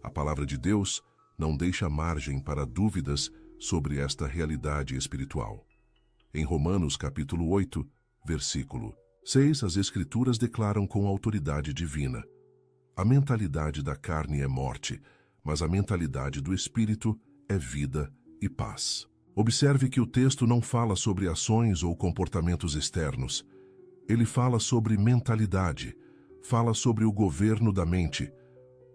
A palavra de Deus não deixa margem para dúvidas sobre esta realidade espiritual. Em Romanos capítulo 8, versículo 6, as Escrituras declaram com autoridade divina: a mentalidade da carne é morte, mas a mentalidade do Espírito é vida e paz. Observe que o texto não fala sobre ações ou comportamentos externos. Ele fala sobre mentalidade, fala sobre o governo da mente,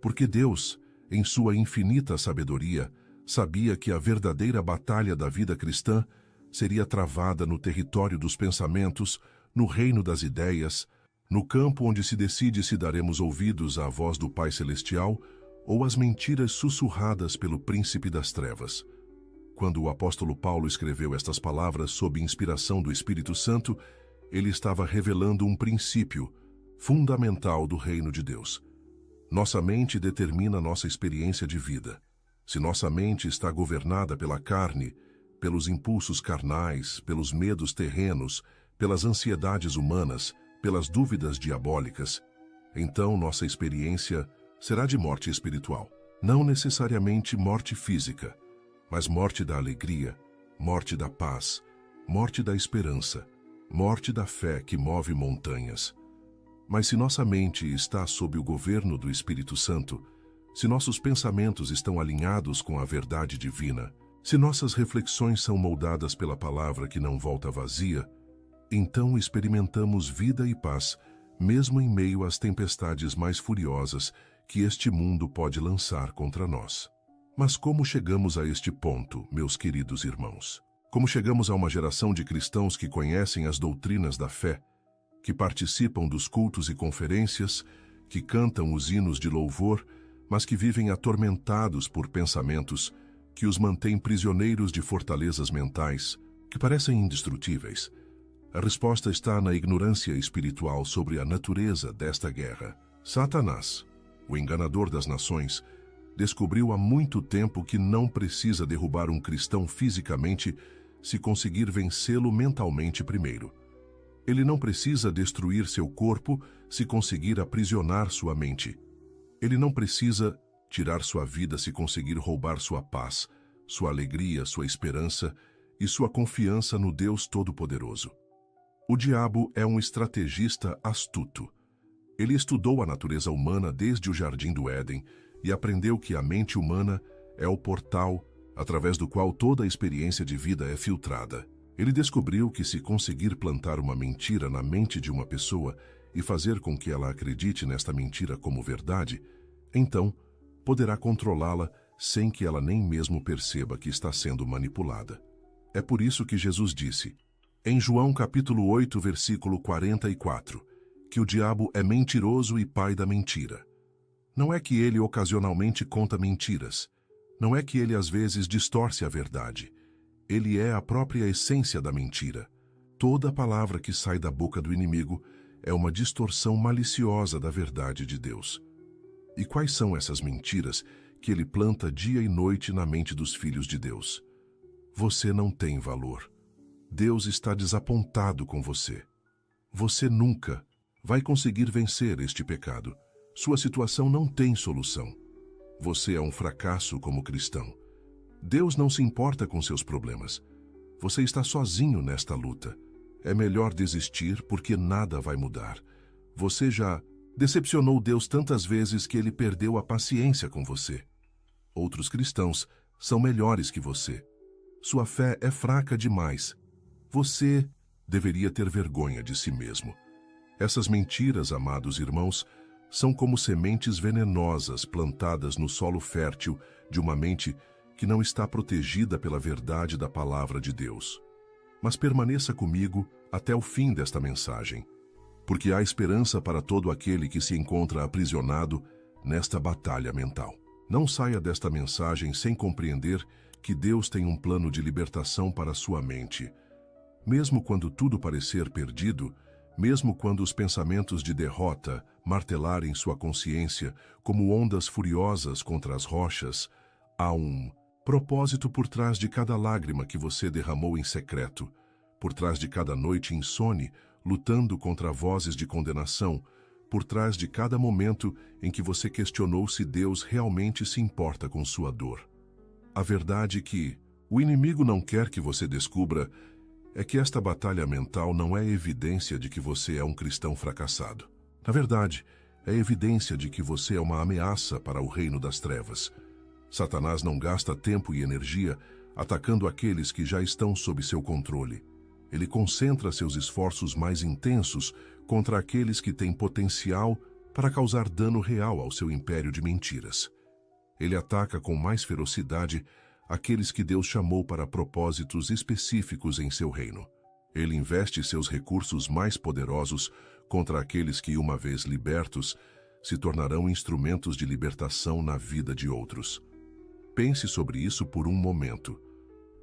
porque Deus, em sua infinita sabedoria, sabia que a verdadeira batalha da vida cristã seria travada no território dos pensamentos, no reino das ideias, no campo onde se decide se daremos ouvidos à voz do Pai Celestial ou às mentiras sussurradas pelo príncipe das trevas. Quando o apóstolo Paulo escreveu estas palavras sob inspiração do Espírito Santo, ele estava revelando um princípio fundamental do reino de Deus. Nossa mente determina nossa experiência de vida. Se nossa mente está governada pela carne, pelos impulsos carnais, pelos medos terrenos, pelas ansiedades humanas, pelas dúvidas diabólicas, então nossa experiência será de morte espiritual. Não necessariamente morte física, mas morte da alegria, morte da paz, morte da esperança, morte da fé que move montanhas. Mas se nossa mente está sob o governo do Espírito Santo, se nossos pensamentos estão alinhados com a verdade divina, se nossas reflexões são moldadas pela palavra que não volta vazia, então experimentamos vida e paz, mesmo em meio às tempestades mais furiosas que este mundo pode lançar contra nós. Mas como chegamos a este ponto, meus queridos irmãos? Como chegamos a uma geração de cristãos que conhecem as doutrinas da fé, que participam dos cultos e conferências, que cantam os hinos de louvor, mas que vivem atormentados por pensamentos que os mantêm prisioneiros de fortalezas mentais que parecem indestrutíveis? A resposta está na ignorância espiritual sobre a natureza desta guerra. Satanás, o enganador das nações, descobriu há muito tempo que não precisa derrubar um cristão fisicamente se conseguir vencê-lo mentalmente primeiro. Ele não precisa destruir seu corpo se conseguir aprisionar sua mente. Ele não precisa tirar sua vida se conseguir roubar sua paz, sua alegria, sua esperança e sua confiança no Deus Todo-Poderoso. O diabo é um estrategista astuto. Ele estudou a natureza humana desde o Jardim do Éden e aprendeu que a mente humana é o portal através do qual toda a experiência de vida é filtrada. Ele descobriu que se conseguir plantar uma mentira na mente de uma pessoa e fazer com que ela acredite nesta mentira como verdade, então poderá controlá-la sem que ela nem mesmo perceba que está sendo manipulada. É por isso que Jesus disse, em João capítulo 8, versículo 44, que o diabo é mentiroso e pai da mentira. Não é que ele ocasionalmente conta mentiras. Não é que ele às vezes distorce a verdade. Ele é a própria essência da mentira. Toda palavra que sai da boca do inimigo é uma distorção maliciosa da verdade de Deus. E quais são essas mentiras que ele planta dia e noite na mente dos filhos de Deus? Você não tem valor. Deus está desapontado com você. Você nunca vai conseguir vencer este pecado. Sua situação não tem solução. Você é um fracasso como cristão. Deus não se importa com seus problemas. Você está sozinho nesta luta. É melhor desistir porque nada vai mudar. Você já decepcionou Deus tantas vezes que ele perdeu a paciência com você. Outros cristãos são melhores que você. Sua fé é fraca demais. Você deveria ter vergonha de si mesmo. Essas mentiras, amados irmãos, são como sementes venenosas plantadas no solo fértil de uma mente que não está protegida pela verdade da palavra de Deus. Mas permaneça comigo até o fim desta mensagem, porque há esperança para todo aquele que se encontra aprisionado nesta batalha mental. Não saia desta mensagem sem compreender que Deus tem um plano de libertação para sua mente. Mesmo quando tudo parecer perdido, mesmo quando os pensamentos de derrota martelarem sua consciência como ondas furiosas contra as rochas, há um propósito por trás de cada lágrima que você derramou em secreto, por trás de cada noite insone, lutando contra vozes de condenação, por trás de cada momento em que você questionou se Deus realmente se importa com sua dor. A verdade que o inimigo não quer que você descubra é que esta batalha mental não é evidência de que você é um cristão fracassado. Na verdade, é evidência de que você é uma ameaça para o reino das trevas. Satanás não gasta tempo e energia atacando aqueles que já estão sob seu controle. Ele concentra seus esforços mais intensos contra aqueles que têm potencial para causar dano real ao seu império de mentiras. Ele ataca com mais ferocidade aqueles que Deus chamou para propósitos específicos em seu reino. Ele investe seus recursos mais poderosos contra aqueles que, uma vez libertos, se tornarão instrumentos de libertação na vida de outros. Pense sobre isso por um momento.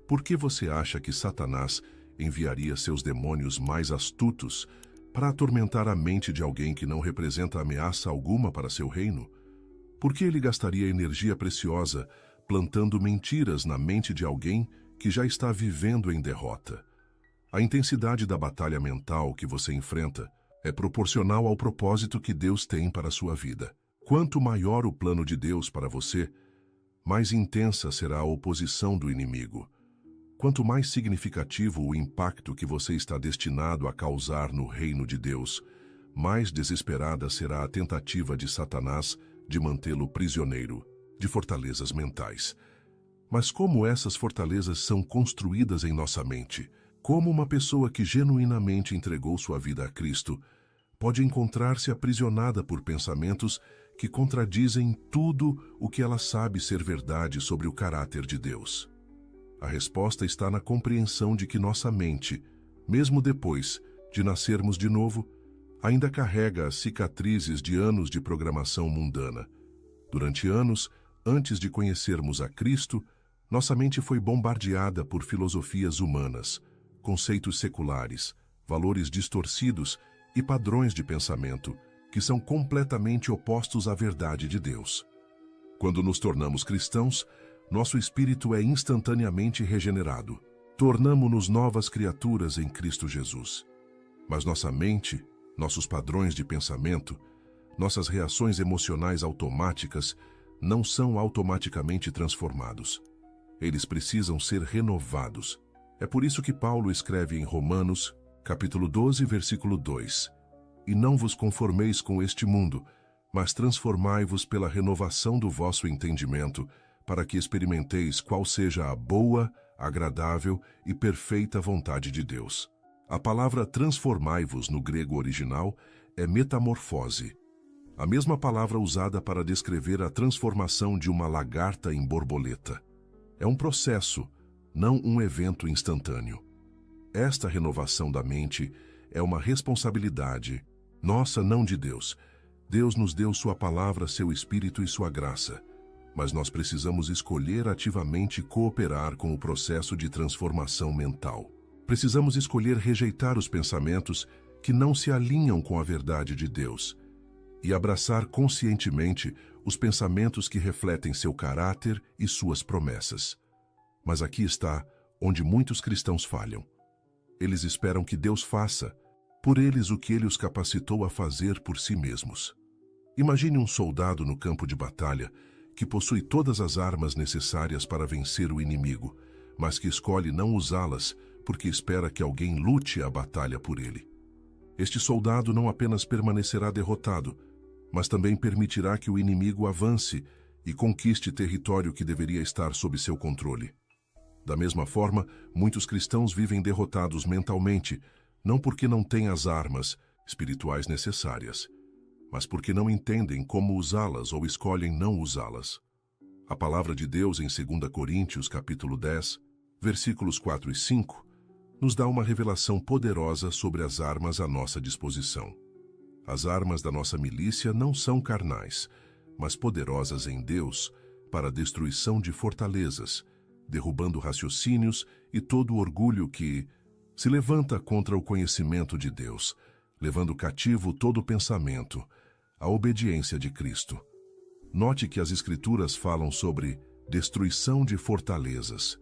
Por que você acha que Satanás enviaria seus demônios mais astutos para atormentar a mente de alguém que não representa ameaça alguma para seu reino? Por que ele gastaria energia preciosa plantando mentiras na mente de alguém que já está vivendo em derrota? A intensidade da batalha mental que você enfrenta é proporcional ao propósito que Deus tem para a sua vida. Quanto maior o plano de Deus para você, mais intensa será a oposição do inimigo. Quanto mais significativo o impacto que você está destinado a causar no reino de Deus, mais desesperada será a tentativa de Satanás de mantê-lo prisioneiro de fortalezas mentais. Mas como essas fortalezas são construídas em nossa mente? Como uma pessoa que genuinamente entregou sua vida a Cristo pode encontrar-se aprisionada por pensamentos que contradizem tudo o que ela sabe ser verdade sobre o caráter de Deus? A resposta está na compreensão de que nossa mente, mesmo depois de nascermos de novo, ainda carrega as cicatrizes de anos de programação mundana. Durante anos, antes de conhecermos a Cristo, nossa mente foi bombardeada por filosofias humanas, conceitos seculares, valores distorcidos e padrões de pensamento que são completamente opostos à verdade de Deus. Quando nos tornamos cristãos, nosso espírito é instantaneamente regenerado. Tornamo-nos novas criaturas em Cristo Jesus. Mas nossa mente, nossos padrões de pensamento, nossas reações emocionais automáticas não são automaticamente transformados. Eles precisam ser renovados. É por isso que Paulo escreve em Romanos, capítulo 12, versículo 2: E não vos conformeis com este mundo, mas transformai-vos pela renovação do vosso entendimento, para que experimenteis qual seja a boa, agradável e perfeita vontade de Deus. A palavra transformai-vos no grego original é metamorfose, a mesma palavra usada para descrever a transformação de uma lagarta em borboleta. É um processo, não um evento instantâneo. Esta renovação da mente é uma responsabilidade nossa, não de Deus. Deus nos deu sua palavra, seu Espírito e sua graça. Mas nós precisamos escolher ativamente cooperar com o processo de transformação mental. Precisamos escolher rejeitar os pensamentos que não se alinham com a verdade de Deus e abraçar conscientemente os pensamentos que refletem seu caráter e suas promessas. Mas aqui está onde muitos cristãos falham. Eles esperam que Deus faça por eles o que Ele os capacitou a fazer por si mesmos. Imagine um soldado no campo de batalha que possui todas as armas necessárias para vencer o inimigo, mas que escolhe não usá-las porque espera que alguém lute a batalha por ele. Este soldado não apenas permanecerá derrotado, mas também permitirá que o inimigo avance e conquiste território que deveria estar sob seu controle. Da mesma forma, muitos cristãos vivem derrotados mentalmente, não porque não têm as armas espirituais necessárias, mas porque não entendem como usá-las ou escolhem não usá-las. A palavra de Deus em 2 Coríntios, capítulo 10, versículos 4 e 5, nos dá uma revelação poderosa sobre as armas à nossa disposição. As armas da nossa milícia não são carnais, mas poderosas em Deus para a destruição de fortalezas, derrubando raciocínios e todo o orgulho que se levanta contra o conhecimento de Deus, levando cativo todo pensamento à obediência de Cristo. Note que as Escrituras falam sobre destruição de fortalezas.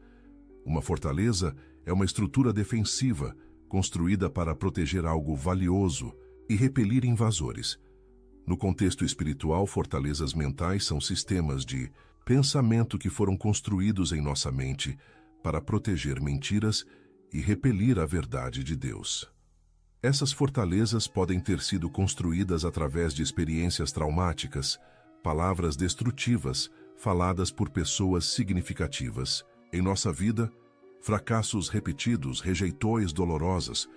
Uma fortaleza é uma estrutura defensiva construída para proteger algo valioso e repelir invasores. No contexto espiritual, fortalezas mentais são sistemas de pensamento que foram construídos em nossa mente para proteger mentiras e repelir a verdade de Deus. Essas fortalezas podem ter sido construídas através de experiências traumáticas, palavras destrutivas faladas por pessoas significativas em nossa vida, fracassos repetidos, rejeições dolorosas,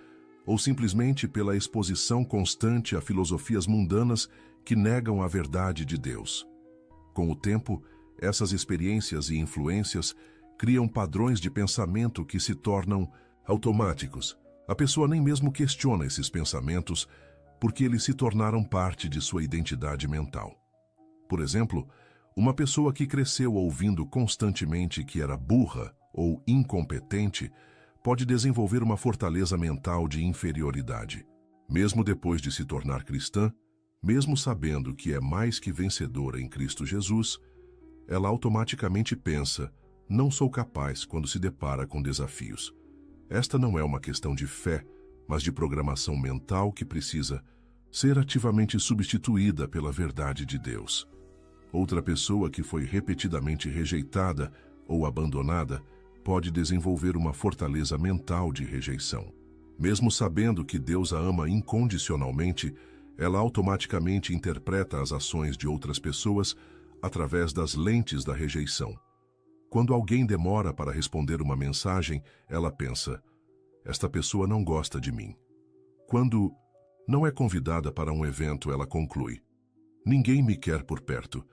ou simplesmente pela exposição constante a filosofias mundanas que negam a verdade de Deus. Com o tempo, essas experiências e influências criam padrões de pensamento que se tornam automáticos. A pessoa nem mesmo questiona esses pensamentos porque eles se tornaram parte de sua identidade mental. Por exemplo, uma pessoa que cresceu ouvindo constantemente que era burra ou incompetente pode desenvolver uma fortaleza mental de inferioridade. Mesmo depois de se tornar cristã, mesmo sabendo que é mais que vencedora em Cristo Jesus, ela automaticamente pensa: não sou capaz quando se depara com desafios. Esta não é uma questão de fé, mas de programação mental que precisa ser ativamente substituída pela verdade de Deus. Outra pessoa que foi repetidamente rejeitada ou abandonada pode desenvolver uma fortaleza mental de rejeição. Mesmo sabendo que Deus a ama incondicionalmente, ela automaticamente interpreta as ações de outras pessoas através das lentes da rejeição. Quando alguém demora para responder uma mensagem, ela pensa: esta pessoa não gosta de mim. Quando não é convidada para um evento, ela conclui: ninguém me quer por perto.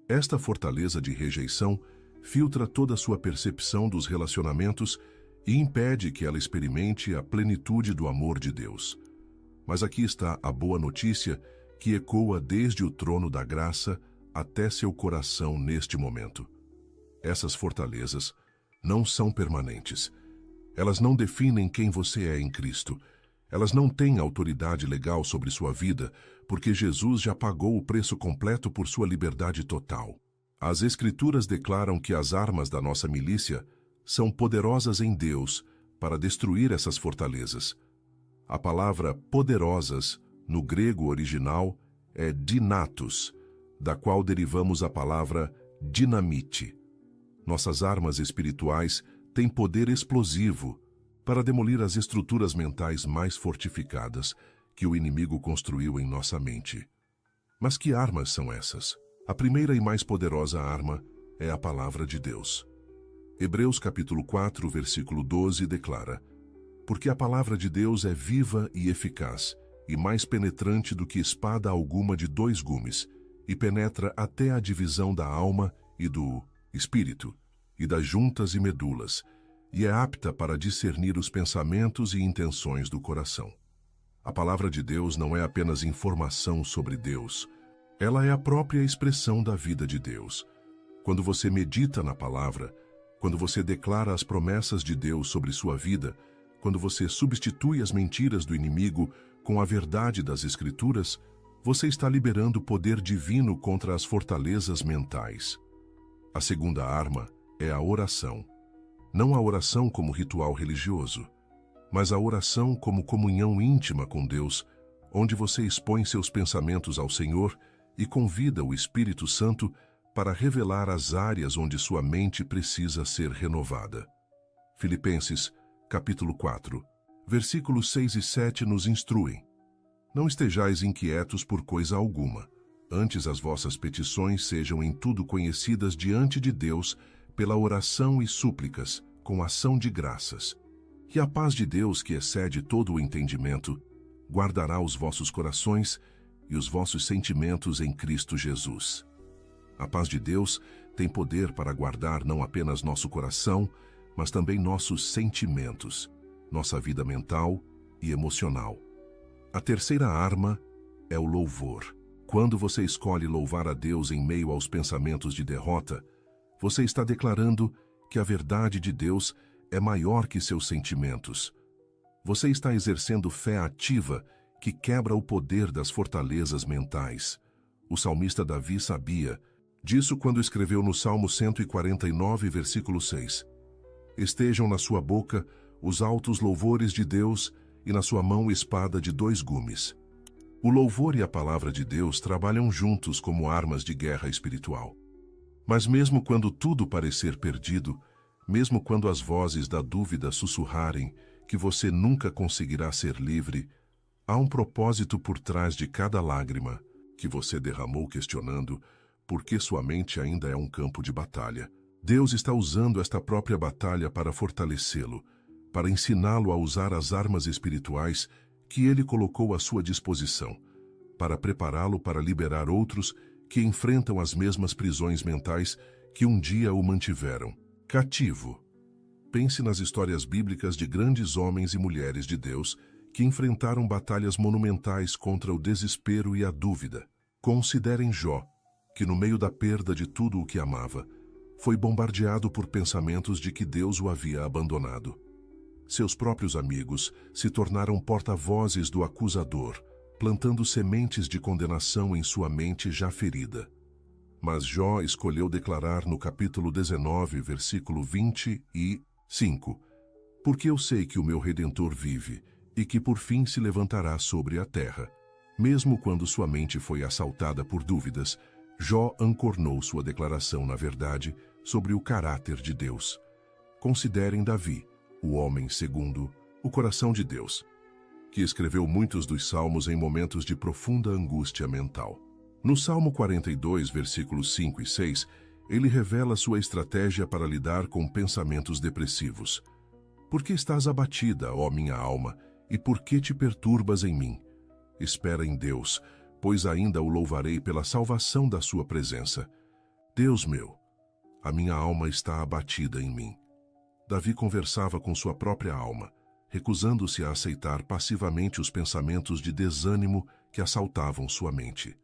Esta fortaleza de rejeição filtra toda a sua percepção dos relacionamentos e impede que ela experimente a plenitude do amor de Deus. Mas aqui está a boa notícia que ecoa desde o trono da graça até seu coração neste momento. Essas fortalezas não são permanentes. Elas não definem quem você é em Cristo. Elas não têm autoridade legal sobre sua vida, porque Jesus já pagou o preço completo por sua liberdade total. As Escrituras declaram que as armas da nossa milícia são poderosas em Deus para destruir essas fortalezas. A palavra poderosas, no grego original, é dinatos, da qual derivamos a palavra dinamite. Nossas armas espirituais têm poder explosivo para demolir as estruturas mentais mais fortificadas que o inimigo construiu em nossa mente. Mas que armas são essas? A primeira e mais poderosa arma é a palavra de Deus. Hebreus capítulo 4, versículo 12 declara: porque a palavra de Deus é viva e eficaz, e mais penetrante do que espada alguma de 2 gumes, e penetra até a divisão da alma e do espírito, e das juntas e medulas, e é apta para discernir os pensamentos e intenções do coração. A palavra de Deus não é apenas informação sobre Deus, ela é a própria expressão da vida de Deus. Quando você medita na palavra, quando você declara as promessas de Deus sobre sua vida, quando você substitui as mentiras do inimigo com a verdade das Escrituras, você está liberando o poder divino contra as fortalezas mentais. A segunda arma é a oração. Não a oração como ritual religioso, mas a oração como comunhão íntima com Deus, onde você expõe seus pensamentos ao Senhor e convida o Espírito Santo para revelar as áreas onde sua mente precisa ser renovada. Filipenses, capítulo 4, versículos 6 e 7 nos instruem: não estejais inquietos por coisa alguma, antes as vossas petições sejam em tudo conhecidas diante de Deus pela oração e súplicas, com ação de graças. E a paz de Deus, que excede todo o entendimento, guardará os vossos corações e os vossos sentimentos em Cristo Jesus. A paz de Deus tem poder para guardar não apenas nosso coração, mas também nossos sentimentos, nossa vida mental e emocional. A terceira arma é o louvor. Quando você escolhe louvar a Deus em meio aos pensamentos de derrota, você está declarando que a verdade de Deus é maior que seus sentimentos. Você está exercendo fé ativa que quebra o poder das fortalezas mentais. O salmista Davi sabia disso quando escreveu no Salmo 149, versículo 6: estejam na sua boca os altos louvores de Deus e na sua mão espada de 2 gumes. O louvor e a palavra de Deus trabalham juntos como armas de guerra espiritual. Mas mesmo quando tudo parecer perdido, mesmo quando as vozes da dúvida sussurrarem que você nunca conseguirá ser livre, há um propósito por trás de cada lágrima que você derramou questionando por que sua mente ainda é um campo de batalha. Deus está usando esta própria batalha para fortalecê-lo, para ensiná-lo a usar as armas espirituais que Ele colocou à sua disposição, para prepará-lo para liberar outros que enfrentam as mesmas prisões mentais que um dia o mantiveram cativo. Pense nas histórias bíblicas de grandes homens e mulheres de Deus que enfrentaram batalhas monumentais contra o desespero e a dúvida. Considerem Jó, que no meio da perda de tudo o que amava, foi bombardeado por pensamentos de que Deus o havia abandonado. Seus próprios amigos se tornaram porta-vozes do acusador, plantando sementes de condenação em sua mente já ferida. Mas Jó escolheu declarar no capítulo 19, versículo 25: Porque eu sei que o meu Redentor vive e que por fim se levantará sobre a terra. Mesmo quando sua mente foi assaltada por dúvidas, Jó ancornou sua declaração na verdade sobre o caráter de Deus. Considerem Davi, o homem segundo o coração de Deus, que escreveu muitos dos salmos em momentos de profunda angústia mental. No Salmo 42, versículos 5 e 6, ele revela sua estratégia para lidar com pensamentos depressivos. Por que estás abatida, ó minha alma, e por que te perturbas em mim? Espera em Deus, pois ainda o louvarei pela salvação da sua presença. Deus meu, a minha alma está abatida em mim. Davi conversava com sua própria alma, recusando-se a aceitar passivamente os pensamentos de desânimo que assaltavam sua mente.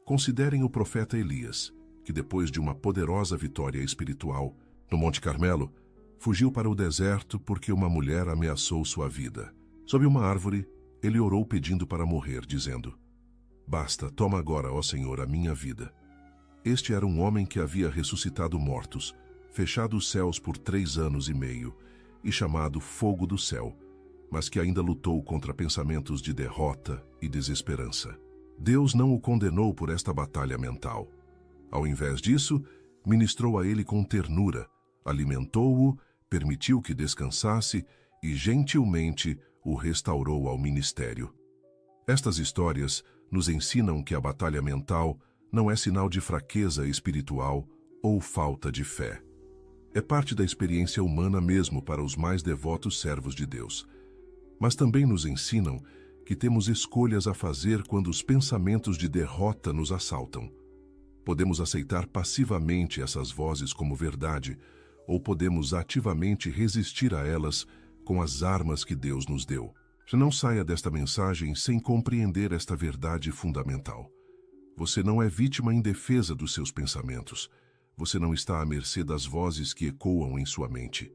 Considerem o profeta Elias, que depois de uma poderosa vitória espiritual no Monte Carmelo, fugiu para o deserto porque uma mulher ameaçou sua vida. Sob uma árvore, ele orou pedindo para morrer, dizendo: Basta, toma agora, ó Senhor, a minha vida. Este era um homem que havia ressuscitado mortos, fechado os céus por 3 anos e meio, e chamado Fogo do Céu, mas que ainda lutou contra pensamentos de derrota e desesperança. Deus não o condenou por esta batalha mental. Ao invés disso, ministrou a ele com ternura, alimentou-o, permitiu que descansasse e gentilmente o restaurou ao ministério. Estas histórias nos ensinam que a batalha mental não é sinal de fraqueza espiritual ou falta de fé. É parte da experiência humana mesmo para os mais devotos servos de Deus. Mas também nos ensinam que temos escolhas a fazer quando os pensamentos de derrota nos assaltam. Podemos aceitar passivamente essas vozes como verdade, ou podemos ativamente resistir a elas com as armas que Deus nos deu. Não saia desta mensagem sem compreender esta verdade fundamental. Você não é vítima indefesa dos seus pensamentos. Você não está à mercê das vozes que ecoam em sua mente.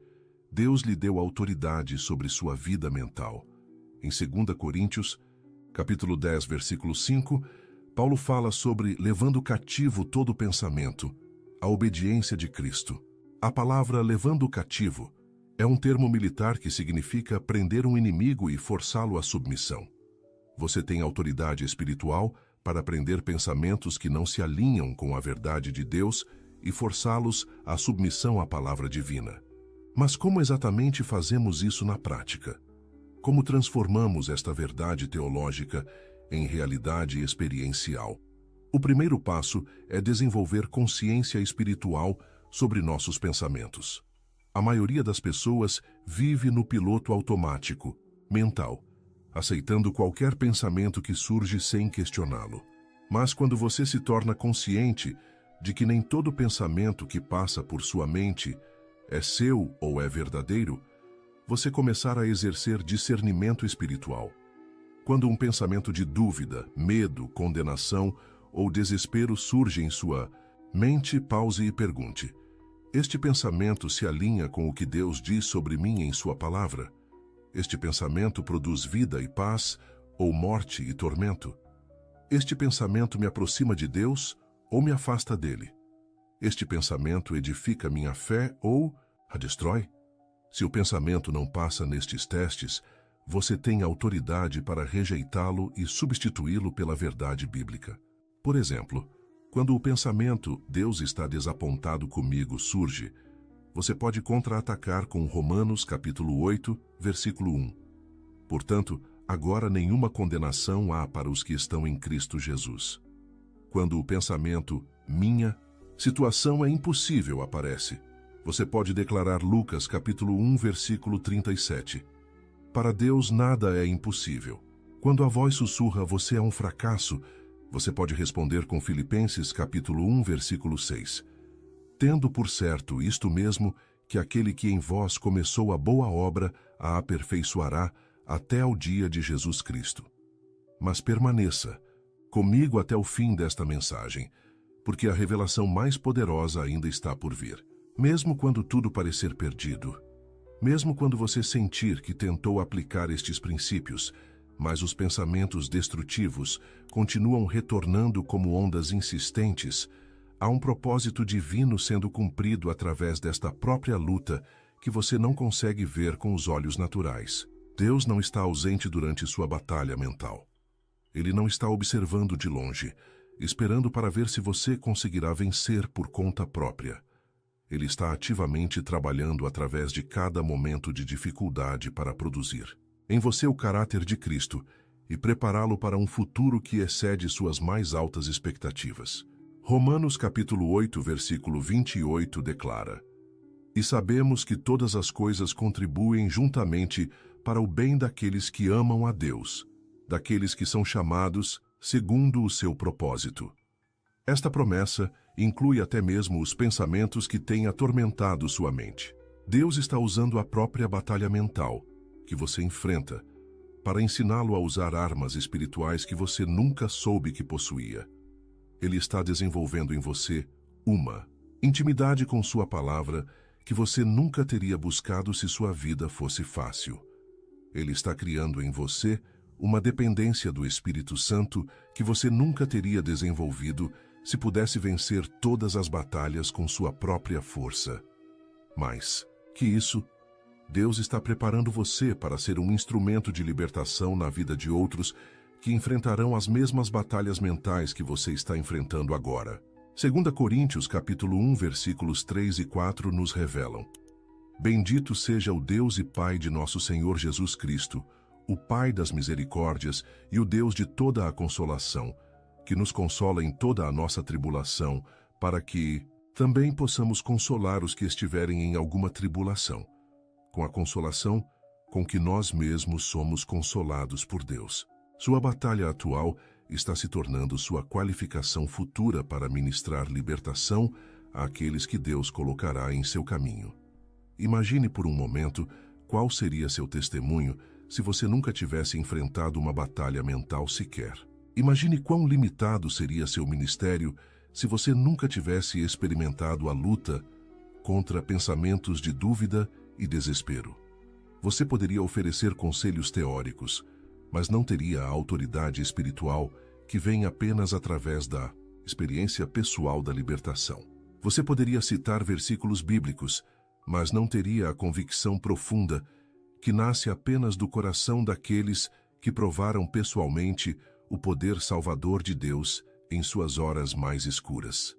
Deus lhe deu autoridade sobre sua vida mental. Em 2 Coríntios, capítulo 10, versículo 5, Paulo fala sobre levando cativo todo pensamento, a obediência de Cristo. A palavra levando cativo é um termo militar que significa prender um inimigo e forçá-lo à submissão. Você tem autoridade espiritual para prender pensamentos que não se alinham com a verdade de Deus e forçá-los à submissão à palavra divina. Mas como exatamente fazemos isso na prática? Como transformamos esta verdade teológica em realidade experiencial? O primeiro passo é desenvolver consciência espiritual sobre nossos pensamentos. A maioria das pessoas vive no piloto automático, mental, aceitando qualquer pensamento que surge sem questioná-lo. Mas quando você se torna consciente de que nem todo pensamento que passa por sua mente é seu ou é verdadeiro, você começará a exercer discernimento espiritual. Quando um pensamento de dúvida, medo, condenação ou desespero surge em sua mente, pause e pergunte: este pensamento se alinha com o que Deus diz sobre mim em sua palavra? Este pensamento produz vida e paz ou morte e tormento? Este pensamento me aproxima de Deus ou me afasta dele? Este pensamento edifica minha fé ou a destrói? Se o pensamento não passa nestes testes, você tem autoridade para rejeitá-lo e substituí-lo pela verdade bíblica. Por exemplo, quando o pensamento "Deus está desapontado comigo" surge, você pode contra-atacar com Romanos capítulo 8, versículo 1. Portanto, agora nenhuma condenação há para os que estão em Cristo Jesus. Quando o pensamento "minha situação é impossível" aparece, você pode declarar Lucas capítulo 1, versículo 37. Para Deus nada é impossível. Quando a voz sussurra "você é um fracasso", você pode responder com Filipenses capítulo 1, versículo 6. Tendo por certo isto mesmo, que aquele que em vós começou a boa obra a aperfeiçoará até ao dia de Jesus Cristo. Mas permaneça comigo até o fim desta mensagem, porque a revelação mais poderosa ainda está por vir. Mesmo quando tudo parecer perdido, mesmo quando você sentir que tentou aplicar estes princípios, mas os pensamentos destrutivos continuam retornando como ondas insistentes, há um propósito divino sendo cumprido através desta própria luta que você não consegue ver com os olhos naturais. Deus não está ausente durante sua batalha mental. Ele não está observando de longe, esperando para ver se você conseguirá vencer por conta própria. Ele está ativamente trabalhando através de cada momento de dificuldade para produzir em você o caráter de Cristo e prepará-lo para um futuro que excede suas mais altas expectativas. Romanos capítulo 8, versículo 28 declara: "E sabemos que todas as coisas contribuem juntamente para o bem daqueles que amam a Deus, daqueles que são chamados segundo o seu propósito." Esta promessa inclui até mesmo os pensamentos que têm atormentado sua mente. Deus está usando a própria batalha mental que você enfrenta para ensiná-lo a usar armas espirituais que você nunca soube que possuía. Ele está desenvolvendo em você uma intimidade com sua palavra que você nunca teria buscado se sua vida fosse fácil. Ele está criando em você uma dependência do Espírito Santo que você nunca teria desenvolvido se pudesse vencer todas as batalhas com sua própria força. Mais que isso, Deus está preparando você para ser um instrumento de libertação na vida de outros que enfrentarão as mesmas batalhas mentais que você está enfrentando agora. 2 Coríntios capítulo 1, versículos 3 e 4 nos revelam: "Bendito seja o Deus e Pai de nosso Senhor Jesus Cristo, o Pai das misericórdias e o Deus de toda a consolação, que nos consola em toda a nossa tribulação, para que também possamos consolar os que estiverem em alguma tribulação, com a consolação com que nós mesmos somos consolados por Deus." Sua batalha atual está se tornando sua qualificação futura para ministrar libertação àqueles que Deus colocará em seu caminho. Imagine por um momento qual seria seu testemunho se você nunca tivesse enfrentado uma batalha mental sequer. Imagine quão limitado seria seu ministério se você nunca tivesse experimentado a luta contra pensamentos de dúvida e desespero. Você poderia oferecer conselhos teóricos, mas não teria a autoridade espiritual que vem apenas através da experiência pessoal da libertação. Você poderia citar versículos bíblicos, mas não teria a convicção profunda que nasce apenas do coração daqueles que provaram pessoalmente o poder salvador de Deus em suas horas mais escuras.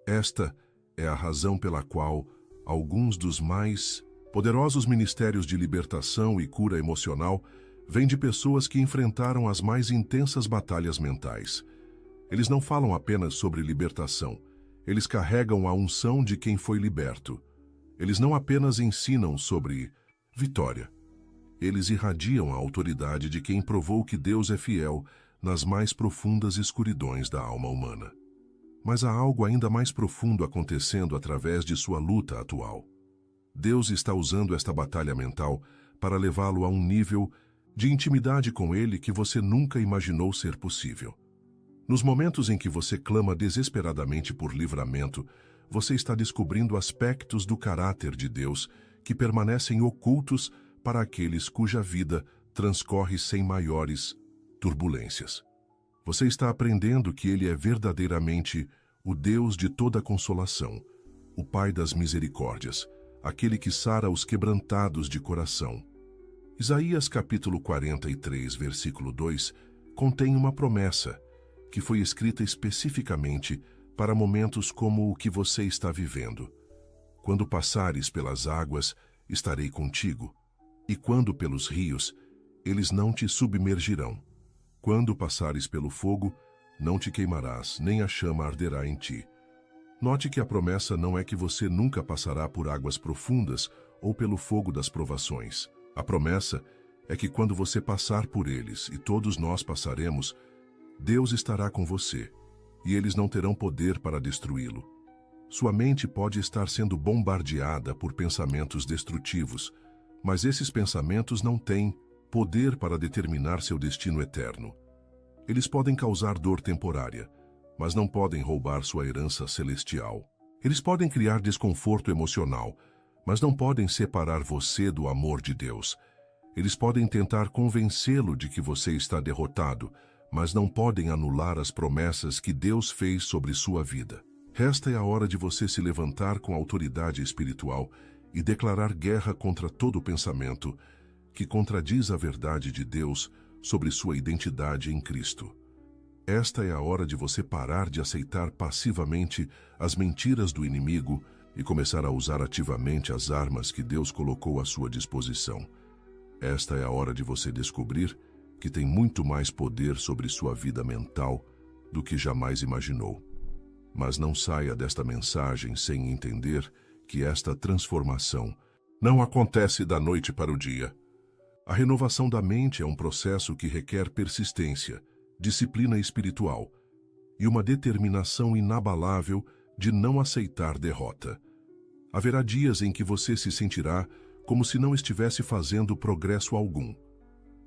Esta é a razão pela qual alguns dos mais poderosos ministérios de libertação e cura emocional vêm de pessoas que enfrentaram as mais intensas batalhas mentais. Eles não falam apenas sobre libertação, eles carregam a unção de quem foi liberto. Eles não apenas ensinam sobre vitória, eles irradiam a autoridade de quem provou que Deus é fiel nas mais profundas escuridões da alma humana. Mas há algo ainda mais profundo acontecendo através de sua luta atual. Deus está usando esta batalha mental para levá-lo a um nível de intimidade com Ele que você nunca imaginou ser possível. Nos momentos em que você clama desesperadamente por livramento, você está descobrindo aspectos do caráter de Deus que permanecem ocultos para aqueles cuja vida transcorre sem maiores turbulências. Você está aprendendo que Ele é verdadeiramente o Deus de toda consolação, o Pai das misericórdias, aquele que sara os quebrantados de coração. Isaías capítulo 43, versículo 2, contém uma promessa que foi escrita especificamente para momentos como o que você está vivendo. Quando passares pelas águas, estarei contigo, e quando pelos rios, eles não te submergirão. Quando passares pelo fogo, não te queimarás, nem a chama arderá em ti. Note que a promessa não é que você nunca passará por águas profundas ou pelo fogo das provações. A promessa é que quando você passar por eles, e todos nós passaremos, Deus estará com você, e eles não terão poder para destruí-lo. Sua mente pode estar sendo bombardeada por pensamentos destrutivos, mas esses pensamentos não têm poder para determinar seu destino eterno. Eles podem causar dor temporária, mas não podem roubar sua herança celestial. Eles podem criar desconforto emocional, mas não podem separar você do amor de Deus. Eles podem tentar convencê-lo de que você está derrotado, mas não podem anular as promessas que Deus fez sobre sua vida. Esta é a hora de você se levantar com autoridade espiritual e declarar guerra contra todo pensamento que contradiz a verdade de Deus sobre sua identidade em Cristo. Esta é a hora de você parar de aceitar passivamente as mentiras do inimigo e começar a usar ativamente as armas que Deus colocou à sua disposição. Esta é a hora de você descobrir que tem muito mais poder sobre sua vida mental do que jamais imaginou. Mas não saia desta mensagem sem entender que esta transformação não acontece da noite para o dia. A renovação da mente é um processo que requer persistência, disciplina espiritual e uma determinação inabalável de não aceitar derrota. Haverá dias em que você se sentirá como se não estivesse fazendo progresso algum.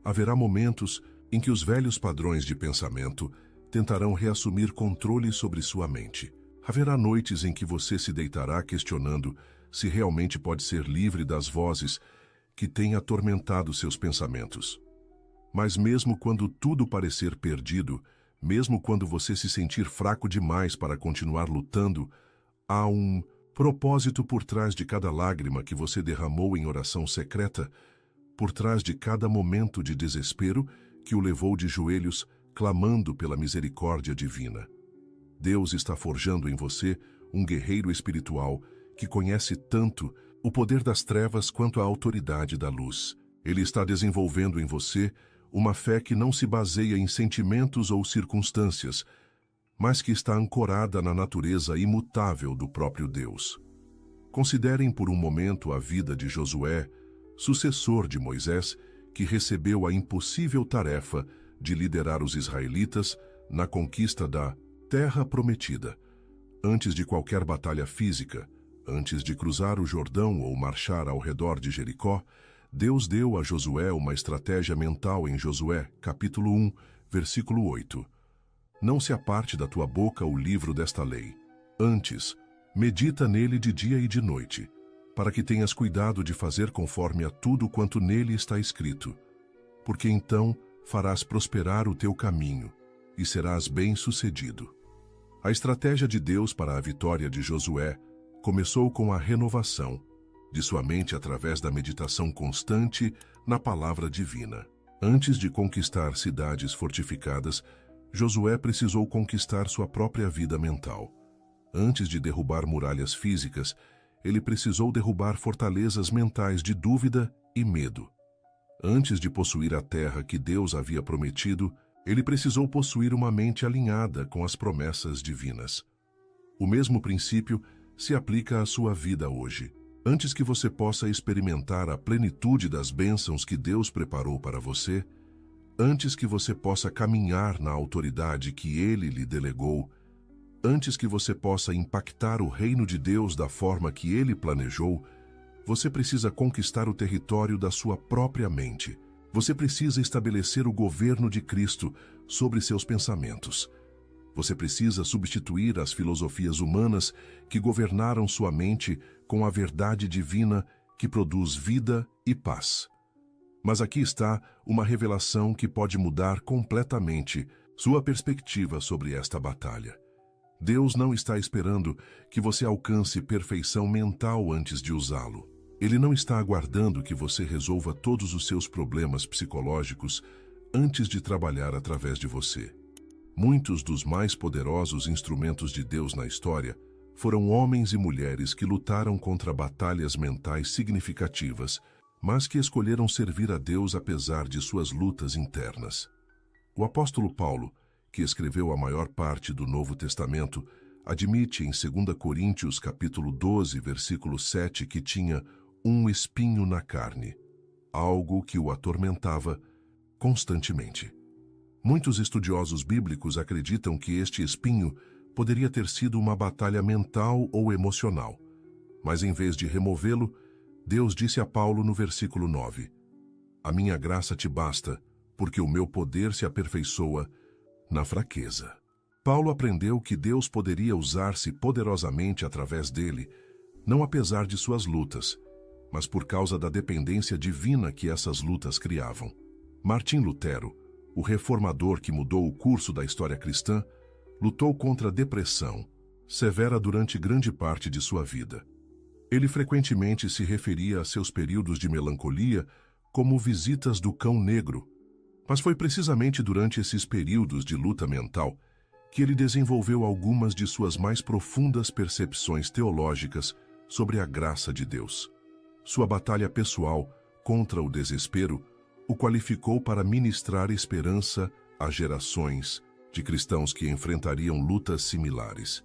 Haverá momentos em que os velhos padrões de pensamento tentarão reassumir controle sobre sua mente. Haverá noites em que você se deitará questionando se realmente pode ser livre das vozes que têm atormentado seus pensamentos. Mas mesmo quando tudo parecer perdido, mesmo quando você se sentir fraco demais para continuar lutando, há um propósito por trás de cada lágrima que você derramou em oração secreta, por trás de cada momento de desespero que o levou de joelhos, clamando pela misericórdia divina. Deus está forjando em você um guerreiro espiritual que conhece tanto o poder das trevas quanto a autoridade da luz. Ele está desenvolvendo em você uma fé que não se baseia em sentimentos ou circunstâncias, mas que está ancorada na natureza imutável do próprio Deus. Considerem por um momento a vida de Josué, sucessor de Moisés, que recebeu a impossível tarefa de liderar os israelitas na conquista da Terra Prometida. Antes de qualquer batalha física, antes de cruzar o Jordão ou marchar ao redor de Jericó, Deus deu a Josué uma estratégia mental em Josué, capítulo 1, versículo 8. Não se aparte da tua boca o livro desta lei. Antes, medita nele de dia e de noite, para que tenhas cuidado de fazer conforme a tudo quanto nele está escrito. Porque então farás prosperar o teu caminho e serás bem-sucedido. A estratégia de Deus para a vitória de Josué começou com a renovação de sua mente através da meditação constante na palavra divina. Antes de conquistar cidades fortificadas, Josué precisou conquistar sua própria vida mental. Antes de derrubar muralhas físicas, ele precisou derrubar fortalezas mentais de dúvida e medo. Antes de possuir a terra que Deus havia prometido, ele precisou possuir uma mente alinhada com as promessas divinas. O mesmo princípio se aplica à sua vida hoje. Antes que você possa experimentar a plenitude das bênçãos que Deus preparou para você, antes que você possa caminhar na autoridade que Ele lhe delegou, antes que você possa impactar o reino de Deus da forma que Ele planejou, você precisa conquistar o território da sua própria mente. Você precisa estabelecer o governo de Cristo sobre seus pensamentos. Você precisa substituir as filosofias humanas que governaram sua mente com a verdade divina que produz vida e paz. Mas aqui está uma revelação que pode mudar completamente sua perspectiva sobre esta batalha. Deus não está esperando que você alcance perfeição mental antes de usá-lo. Ele não está aguardando que você resolva todos os seus problemas psicológicos antes de trabalhar através de você. Muitos dos mais poderosos instrumentos de Deus na história foram homens e mulheres que lutaram contra batalhas mentais significativas, mas que escolheram servir a Deus apesar de suas lutas internas. O apóstolo Paulo, que escreveu a maior parte do Novo Testamento, admite em 2 Coríntios capítulo 12, versículo 7, que tinha um espinho na carne, algo que o atormentava constantemente. Muitos estudiosos bíblicos acreditam que este espinho poderia ter sido uma batalha mental ou emocional, mas em vez de removê-lo, Deus disse a Paulo no versículo 9: "A minha graça te basta, porque o meu poder se aperfeiçoa na fraqueza." Paulo aprendeu que Deus poderia usar-se poderosamente através dele, não apesar de suas lutas, mas por causa da dependência divina que essas lutas criavam. Martim Lutero, o reformador que mudou o curso da história cristã, lutou contra a depressão, severa durante grande parte de sua vida. Ele frequentemente se referia a seus períodos de melancolia como visitas do cão negro, mas foi precisamente durante esses períodos de luta mental que ele desenvolveu algumas de suas mais profundas percepções teológicas sobre a graça de Deus. Sua batalha pessoal contra o desespero o qualificou para ministrar esperança a gerações de cristãos que enfrentariam lutas similares.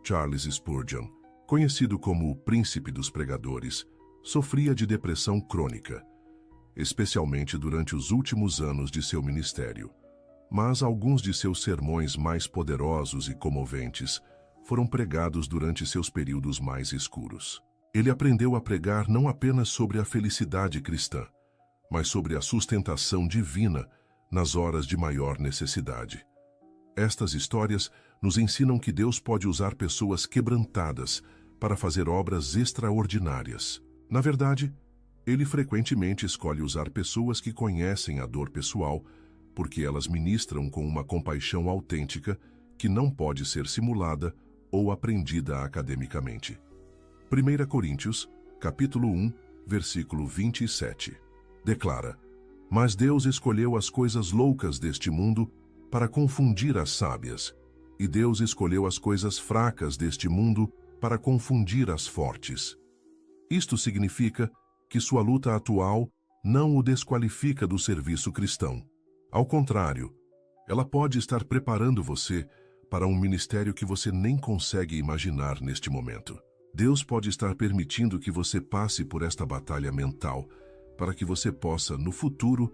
Charles Spurgeon, conhecido como o príncipe dos pregadores, sofria de depressão crônica, especialmente durante os últimos anos de seu ministério. Mas alguns de seus sermões mais poderosos e comoventes foram pregados durante seus períodos mais escuros. Ele aprendeu a pregar não apenas sobre a felicidade cristã, mas sobre a sustentação divina nas horas de maior necessidade. Estas histórias nos ensinam que Deus pode usar pessoas quebrantadas para fazer obras extraordinárias. Na verdade, Ele frequentemente escolhe usar pessoas que conhecem a dor pessoal, porque elas ministram com uma compaixão autêntica que não pode ser simulada ou aprendida academicamente. 1 Coríntios, capítulo 1, versículo 27, declara: "Mas Deus escolheu as coisas loucas deste mundo para confundir as sábias, e Deus escolheu as coisas fracas deste mundo para confundir as fortes." Isto significa que sua luta atual não o desqualifica do serviço cristão. Ao contrário, ela pode estar preparando você para um ministério que você nem consegue imaginar neste momento. Deus pode estar permitindo que você passe por esta batalha mental para que você possa, no futuro,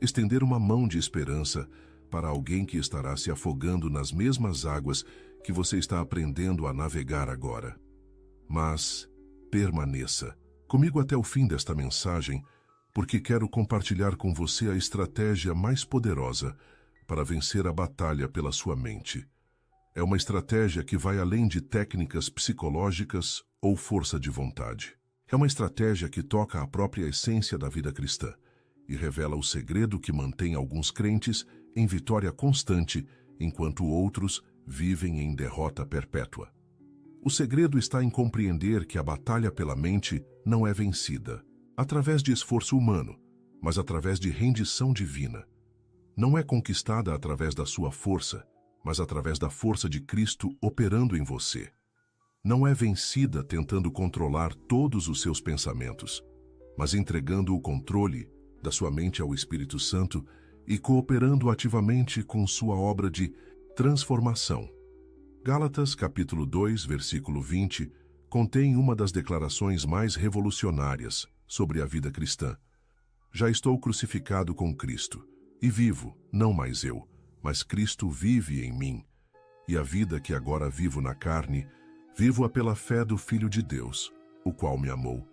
estender uma mão de esperança para alguém que estará se afogando nas mesmas águas que você está aprendendo a navegar agora. Mas permaneça comigo até o fim desta mensagem, porque quero compartilhar com você a estratégia mais poderosa para vencer a batalha pela sua mente. É uma estratégia que vai além de técnicas psicológicas ou força de vontade. É uma estratégia que toca a própria essência da vida cristã e revela o segredo que mantém alguns crentes em vitória constante, enquanto outros vivem em derrota perpétua. O segredo está em compreender que a batalha pela mente não é vencida através de esforço humano, mas através de rendição divina. Não é conquistada através da sua força, mas através da força de Cristo operando em você. Não é vencida tentando controlar todos os seus pensamentos, mas entregando o controle da sua mente ao Espírito Santo e cooperando ativamente com sua obra de transformação. Gálatas, capítulo 2, versículo 20, contém uma das declarações mais revolucionárias sobre a vida cristã. Já estou crucificado com Cristo, e vivo, não mais eu, mas Cristo vive em mim. E a vida que agora vivo na carne, vivo-a pela fé do Filho de Deus, o qual me amou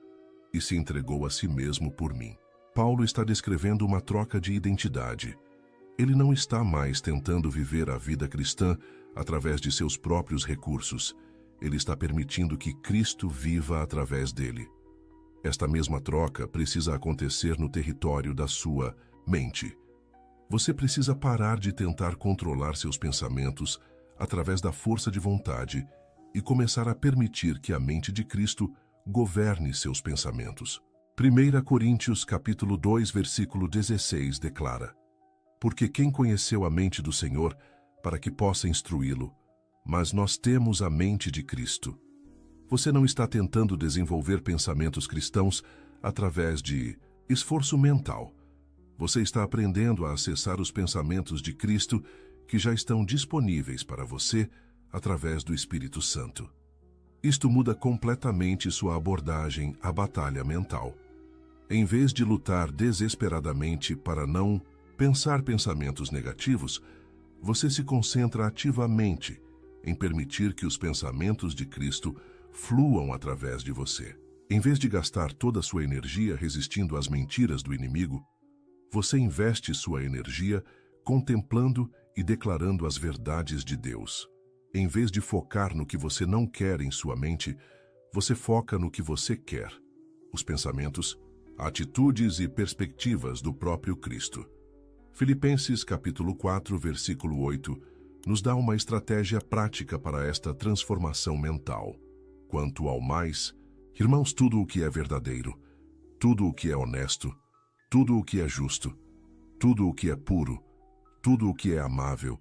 e se entregou a si mesmo por mim. Paulo está descrevendo uma troca de identidade. Ele não está mais tentando viver a vida cristã através de seus próprios recursos. Ele está permitindo que Cristo viva através dele. Esta mesma troca precisa acontecer no território da sua mente. Você precisa parar de tentar controlar seus pensamentos através da força de vontade e começar a permitir que a mente de Cristo governe seus pensamentos. 1 Coríntios capítulo 2, versículo 16 declara: Porque quem conheceu a mente do Senhor para que possa instruí-lo? Mas nós temos a mente de Cristo. Você não está tentando desenvolver pensamentos cristãos através de esforço mental. Você está aprendendo a acessar os pensamentos de Cristo que já estão disponíveis para você através do Espírito Santo. Isto muda completamente sua abordagem à batalha mental. Em vez de lutar desesperadamente para não pensar pensamentos negativos, você se concentra ativamente em permitir que os pensamentos de Cristo fluam através de você. Em vez de gastar toda a sua energia resistindo às mentiras do inimigo, você investe sua energia contemplando e declarando as verdades de Deus. Em vez de focar no que você não quer em sua mente, você foca no que você quer. Os pensamentos, atitudes e perspectivas do próprio Cristo. Filipenses capítulo 4, versículo 8, nos dá uma estratégia prática para esta transformação mental. Quanto ao mais, irmãos, tudo o que é verdadeiro, tudo o que é honesto, tudo o que é justo, tudo o que é puro, tudo o que é amável,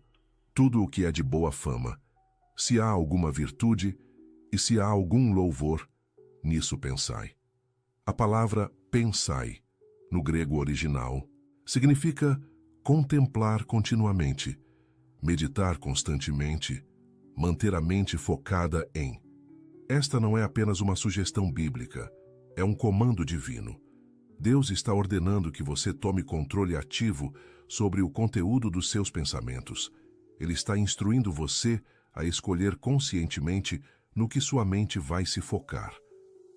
tudo o que é de boa fama, se há alguma virtude e se há algum louvor, nisso pensai. A palavra pensai, no grego original, significa contemplar continuamente, meditar constantemente, manter a mente focada em. Esta não é apenas uma sugestão bíblica, é um comando divino. Deus está ordenando que você tome controle ativo sobre o conteúdo dos seus pensamentos. Ele está instruindo você a escolher conscientemente no que sua mente vai se focar.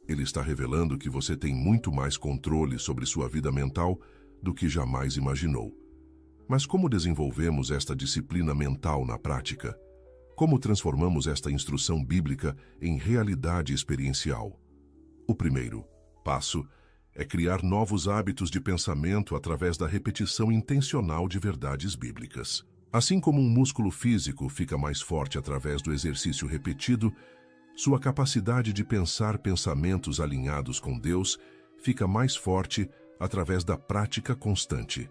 Ele está revelando que você tem muito mais controle sobre sua vida mental do que jamais imaginou. Mas como desenvolvemos esta disciplina mental na prática? Como transformamos esta instrução bíblica em realidade experiencial? O primeiro passo é criar novos hábitos de pensamento através da repetição intencional de verdades bíblicas. Assim como um músculo físico fica mais forte através do exercício repetido, sua capacidade de pensar pensamentos alinhados com Deus fica mais forte através da prática constante.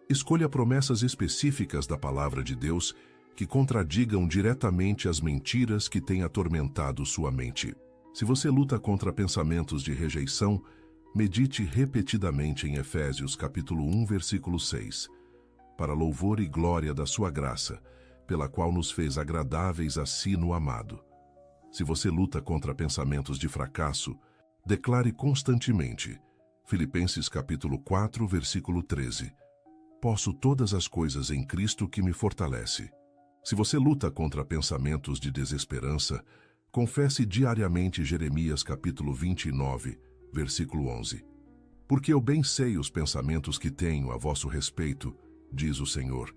Escolha promessas específicas da palavra de Deus que contradigam diretamente as mentiras que têm atormentado sua mente. Se você luta contra pensamentos de rejeição, medite repetidamente em Efésios capítulo 1, versículo 6, para louvor e glória da sua graça, pela qual nos fez agradáveis a si no amado. Se você luta contra pensamentos de fracasso, declare constantemente, Filipenses capítulo 4, versículo 13, posso todas as coisas em Cristo que me fortalece. Se você luta contra pensamentos de desesperança, confesse diariamente Jeremias capítulo 29, versículo 11. Porque eu bem sei os pensamentos que tenho a vosso respeito, diz o Senhor,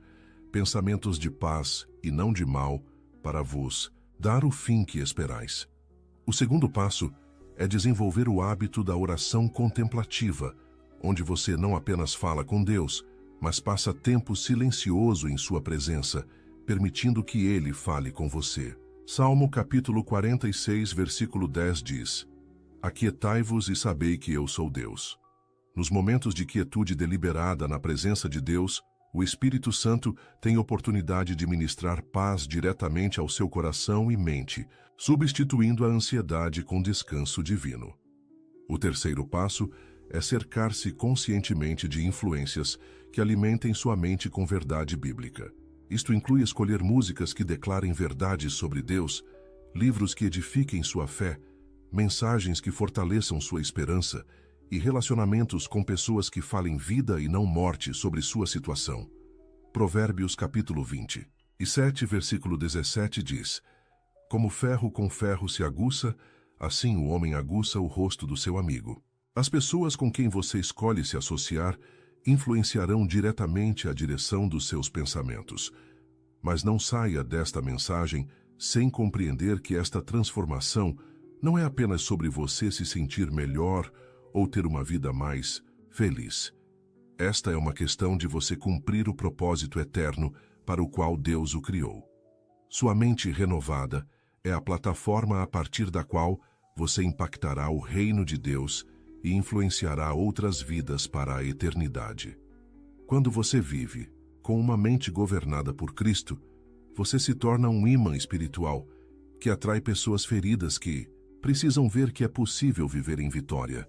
pensamentos de paz e não de mal, para vos dar o fim que esperais. O segundo passo é desenvolver o hábito da oração contemplativa, onde você não apenas fala com Deus, mas passa tempo silencioso em sua presença, permitindo que Ele fale com você. Salmo capítulo 46, versículo 10 diz: Aquietai-vos e sabei que eu sou Deus. Nos momentos de quietude deliberada na presença de Deus, o Espírito Santo tem oportunidade de ministrar paz diretamente ao seu coração e mente, substituindo a ansiedade com descanso divino. O terceiro passo é cercar-se conscientemente de influências que alimentem sua mente com verdade bíblica. Isto inclui escolher músicas que declarem verdades sobre Deus, livros que edifiquem sua fé, mensagens que fortaleçam sua esperança e relacionamentos com pessoas que falem vida e não morte sobre sua situação. Provérbios capítulo 27, versículo 17 diz: Como ferro com ferro se aguça, assim o homem aguça o rosto do seu amigo. As pessoas com quem você escolhe se associar influenciarão diretamente a direção dos seus pensamentos. Mas não saia desta mensagem sem compreender que esta transformação não é apenas sobre você se sentir melhor ou ter uma vida mais feliz. Esta é uma questão de você cumprir o propósito eterno para o qual Deus o criou. Sua mente renovada é a plataforma a partir da qual você impactará o reino de Deus e influenciará outras vidas para a eternidade. Quando você vive com uma mente governada por Cristo, você se torna um imã espiritual que atrai pessoas feridas que precisam ver que é possível viver em vitória.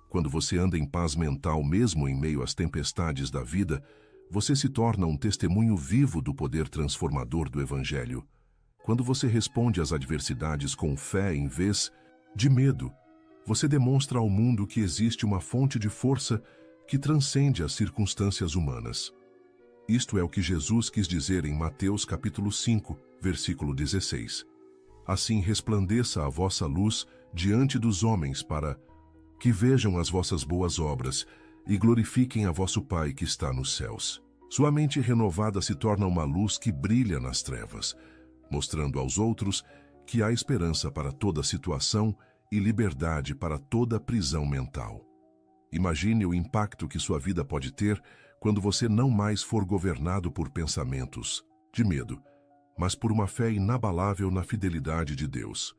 Quando você anda em paz mental mesmo em meio às tempestades da vida, você se torna um testemunho vivo do poder transformador do Evangelho. Quando você responde às adversidades com fé em vez de medo, você demonstra ao mundo que existe uma fonte de força que transcende as circunstâncias humanas. Isto é o que Jesus quis dizer em Mateus capítulo 5, versículo 16. Assim resplandeça a vossa luz diante dos homens para que vejam as vossas boas obras e glorifiquem a vosso Pai que está nos céus. Sua mente renovada se torna uma luz que brilha nas trevas, mostrando aos outros que há esperança para toda situação e liberdade para toda prisão mental. Imagine o impacto que sua vida pode ter quando você não mais for governado por pensamentos de medo, mas por uma fé inabalável na fidelidade de Deus.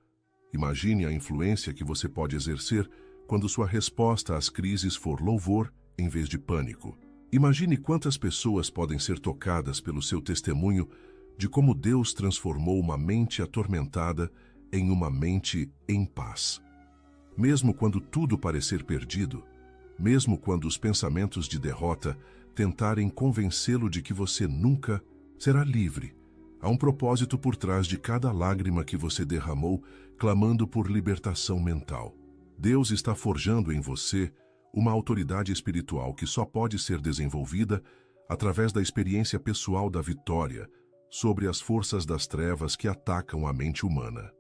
Imagine a influência que você pode exercer quando sua resposta às crises for louvor em vez de pânico. Imagine quantas pessoas podem ser tocadas pelo seu testemunho de como Deus transformou uma mente atormentada em uma mente em paz. Mesmo quando tudo parecer perdido, mesmo quando os pensamentos de derrota tentarem convencê-lo de que você nunca será livre, há um propósito por trás de cada lágrima que você derramou, clamando por libertação mental. Deus está forjando em você uma autoridade espiritual que só pode ser desenvolvida através da experiência pessoal da vitória sobre as forças das trevas que atacam a mente humana.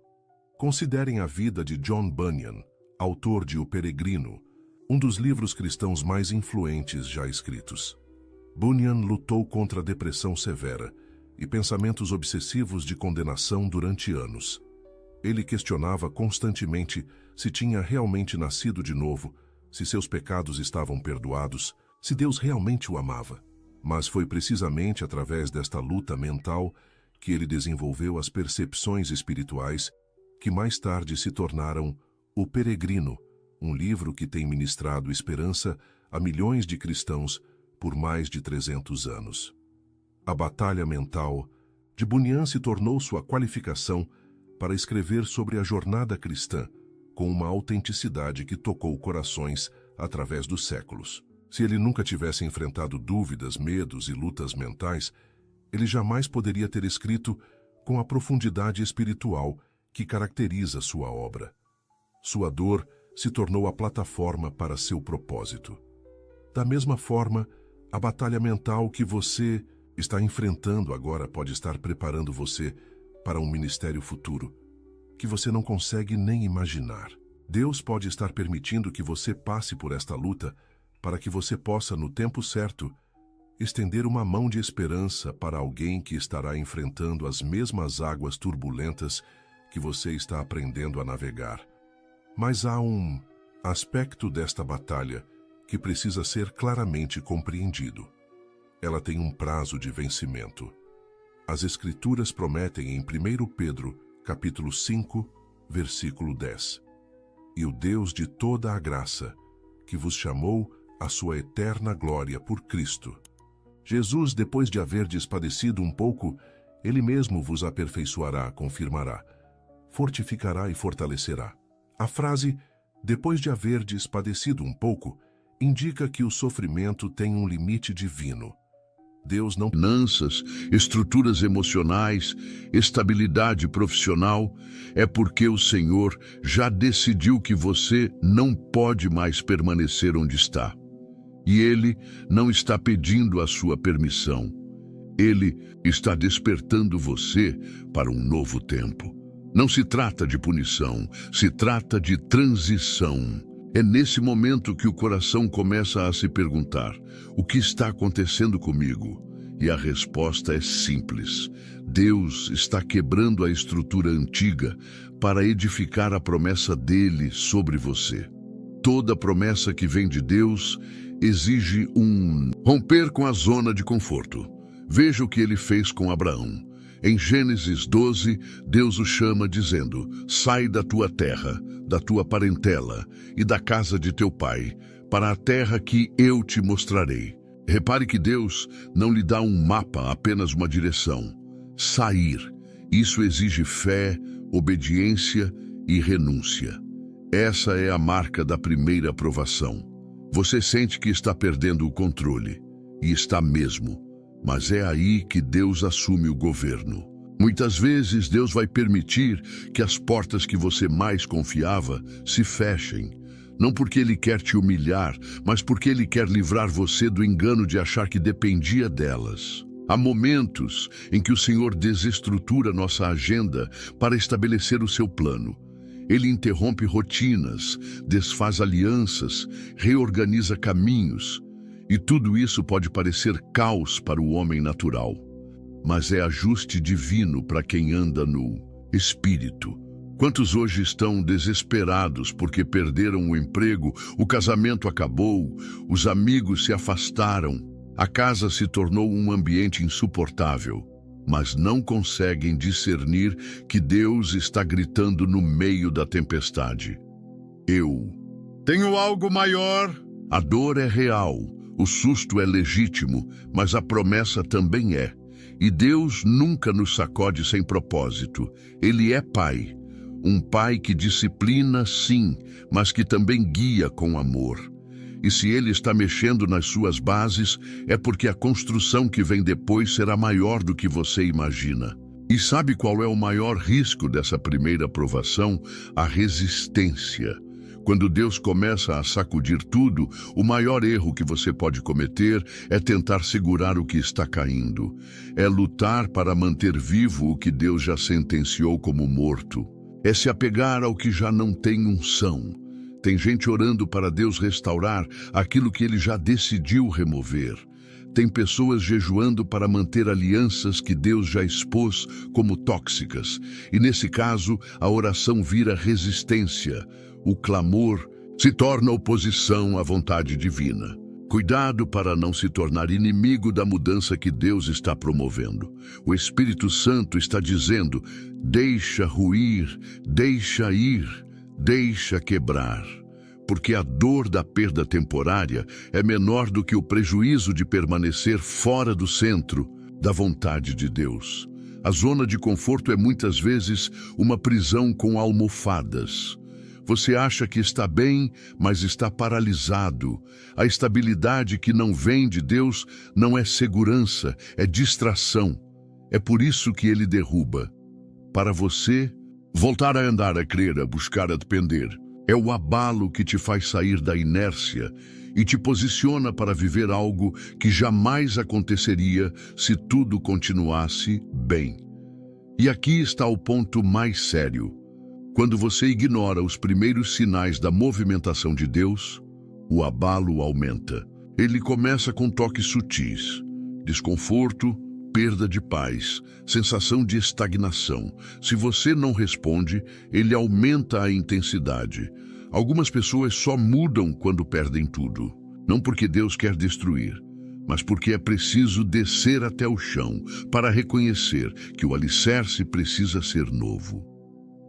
Considerem a vida de John Bunyan, autor de O Peregrino, um dos livros cristãos mais influentes já escritos. Bunyan lutou contra a depressão severa e pensamentos obsessivos de condenação durante anos. Ele questionava constantemente se tinha realmente nascido de novo, se seus pecados estavam perdoados, se Deus realmente o amava. Mas foi precisamente através desta luta mental que ele desenvolveu as percepções espirituais que mais tarde se tornaram O Peregrino, um livro que tem ministrado esperança a milhões de cristãos por mais de 300 anos. A batalha mental de Bunyan se tornou sua qualificação para escrever sobre a jornada cristã com uma autenticidade que tocou corações através dos séculos. Se ele nunca tivesse enfrentado dúvidas, medos e lutas mentais, ele jamais poderia ter escrito com a profundidade espiritual que caracteriza sua obra. Sua dor se tornou a plataforma para seu propósito. Da mesma forma, a batalha mental que você está enfrentando agora pode estar preparando você para um ministério futuro que você não consegue nem imaginar. Deus pode estar permitindo que você passe por esta luta para que você possa, no tempo certo, estender uma mão de esperança para alguém que estará enfrentando as mesmas águas turbulentas que você está aprendendo a navegar. Mas há um aspecto desta batalha que precisa ser claramente compreendido. Ela tem um prazo de vencimento. As Escrituras prometem em 1 Pedro, capítulo 5, versículo 10. E o Deus de toda a graça, que vos chamou à sua eterna glória por Cristo. Jesus, depois de haverdes padecido um pouco, Ele mesmo vos aperfeiçoará, confirmará, fortificará e fortalecerá. A frase, depois de haverdes padecido um pouco, indica que o sofrimento tem um limite divino. Deus não Finanças, estruturas emocionais, estabilidade profissional, é porque o Senhor já decidiu que você não pode mais permanecer onde está. E Ele não está pedindo a sua permissão. Ele está despertando você para um novo tempo. Não se trata de punição, se trata de transição. É nesse momento que o coração começa a se perguntar: o que está acontecendo comigo? E a resposta é simples. Deus está quebrando a estrutura antiga para edificar a promessa dele sobre você. Toda promessa que vem de Deus exige romper com a zona de conforto. Veja o que ele fez com Abraão. Em Gênesis 12, Deus o chama dizendo: sai da tua terra, da tua parentela e da casa de teu pai, para a terra que eu te mostrarei. Repare que Deus não lhe dá um mapa, apenas uma direção. Sair. Isso exige fé, obediência e renúncia. Essa é a marca da primeira aprovação. Você sente que está perdendo o controle. E está mesmo. Mas é aí que Deus assume o governo. Muitas vezes Deus vai permitir que as portas que você mais confiava se fechem. Não porque Ele quer te humilhar, mas porque Ele quer livrar você do engano de achar que dependia delas. Há momentos em que o Senhor desestrutura nossa agenda para estabelecer o seu plano. Ele interrompe rotinas, desfaz alianças, reorganiza caminhos. E tudo isso pode parecer caos para o homem natural. Mas é ajuste divino para quem anda no Espírito. Quantos hoje estão desesperados porque perderam o emprego, o casamento acabou, os amigos se afastaram, a casa se tornou um ambiente insuportável, mas não conseguem discernir que Deus está gritando no meio da tempestade. Eu tenho algo maior. A dor é real, o susto é legítimo, mas a promessa também é. E Deus nunca nos sacode sem propósito. Ele é Pai. Um Pai que disciplina, sim, mas que também guia com amor. E se Ele está mexendo nas suas bases, é porque a construção que vem depois será maior do que você imagina. E sabe qual é o maior risco dessa primeira provação? A resistência. Quando Deus começa a sacudir tudo, o maior erro que você pode cometer é tentar segurar o que está caindo. É lutar para manter vivo o que Deus já sentenciou como morto. É se apegar ao que já não tem unção. Tem gente orando para Deus restaurar aquilo que Ele já decidiu remover. Tem pessoas jejuando para manter alianças que Deus já expôs como tóxicas. E nesse caso, a oração vira resistência. O clamor se torna oposição à vontade divina. Cuidado para não se tornar inimigo da mudança que Deus está promovendo. O Espírito Santo está dizendo: deixa ruir, deixa ir, deixa quebrar. Porque a dor da perda temporária é menor do que o prejuízo de permanecer fora do centro da vontade de Deus. A zona de conforto é muitas vezes uma prisão com almofadas. Você acha que está bem, mas está paralisado. A estabilidade que não vem de Deus não é segurança, é distração. É por isso que Ele derruba. Para você, voltar a andar, a crer, a buscar, a depender, é o abalo que te faz sair da inércia e te posiciona para viver algo que jamais aconteceria se tudo continuasse bem. E aqui está o ponto mais sério. Quando você ignora os primeiros sinais da movimentação de Deus, o abalo aumenta. Ele começa com toques sutis: desconforto, perda de paz, sensação de estagnação. Se você não responde, ele aumenta a intensidade. Algumas pessoas só mudam quando perdem tudo. Não porque Deus quer destruir, mas porque é preciso descer até o chão para reconhecer que o alicerce precisa ser novo.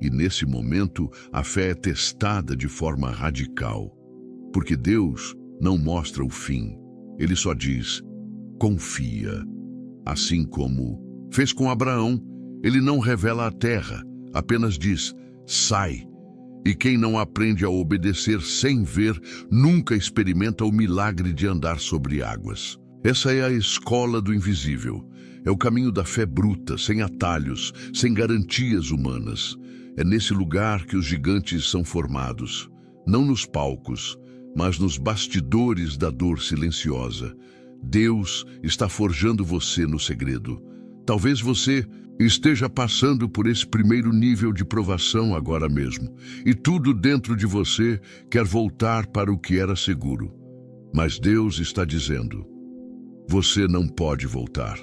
E nesse momento, a fé é testada de forma radical. Porque Deus não mostra o fim. Ele só diz: confia. Assim como fez com Abraão, ele não revela a terra, apenas diz: sai. E quem não aprende a obedecer sem ver, nunca experimenta o milagre de andar sobre águas. Essa é a escola do invisível. É o caminho da fé bruta, sem atalhos, sem garantias humanas. É nesse lugar que os gigantes são formados, não nos palcos, mas nos bastidores da dor silenciosa. Deus está forjando você no segredo. Talvez você esteja passando por esse primeiro nível de provação agora mesmo, e tudo dentro de você quer voltar para o que era seguro. Mas Deus está dizendo: você não pode voltar.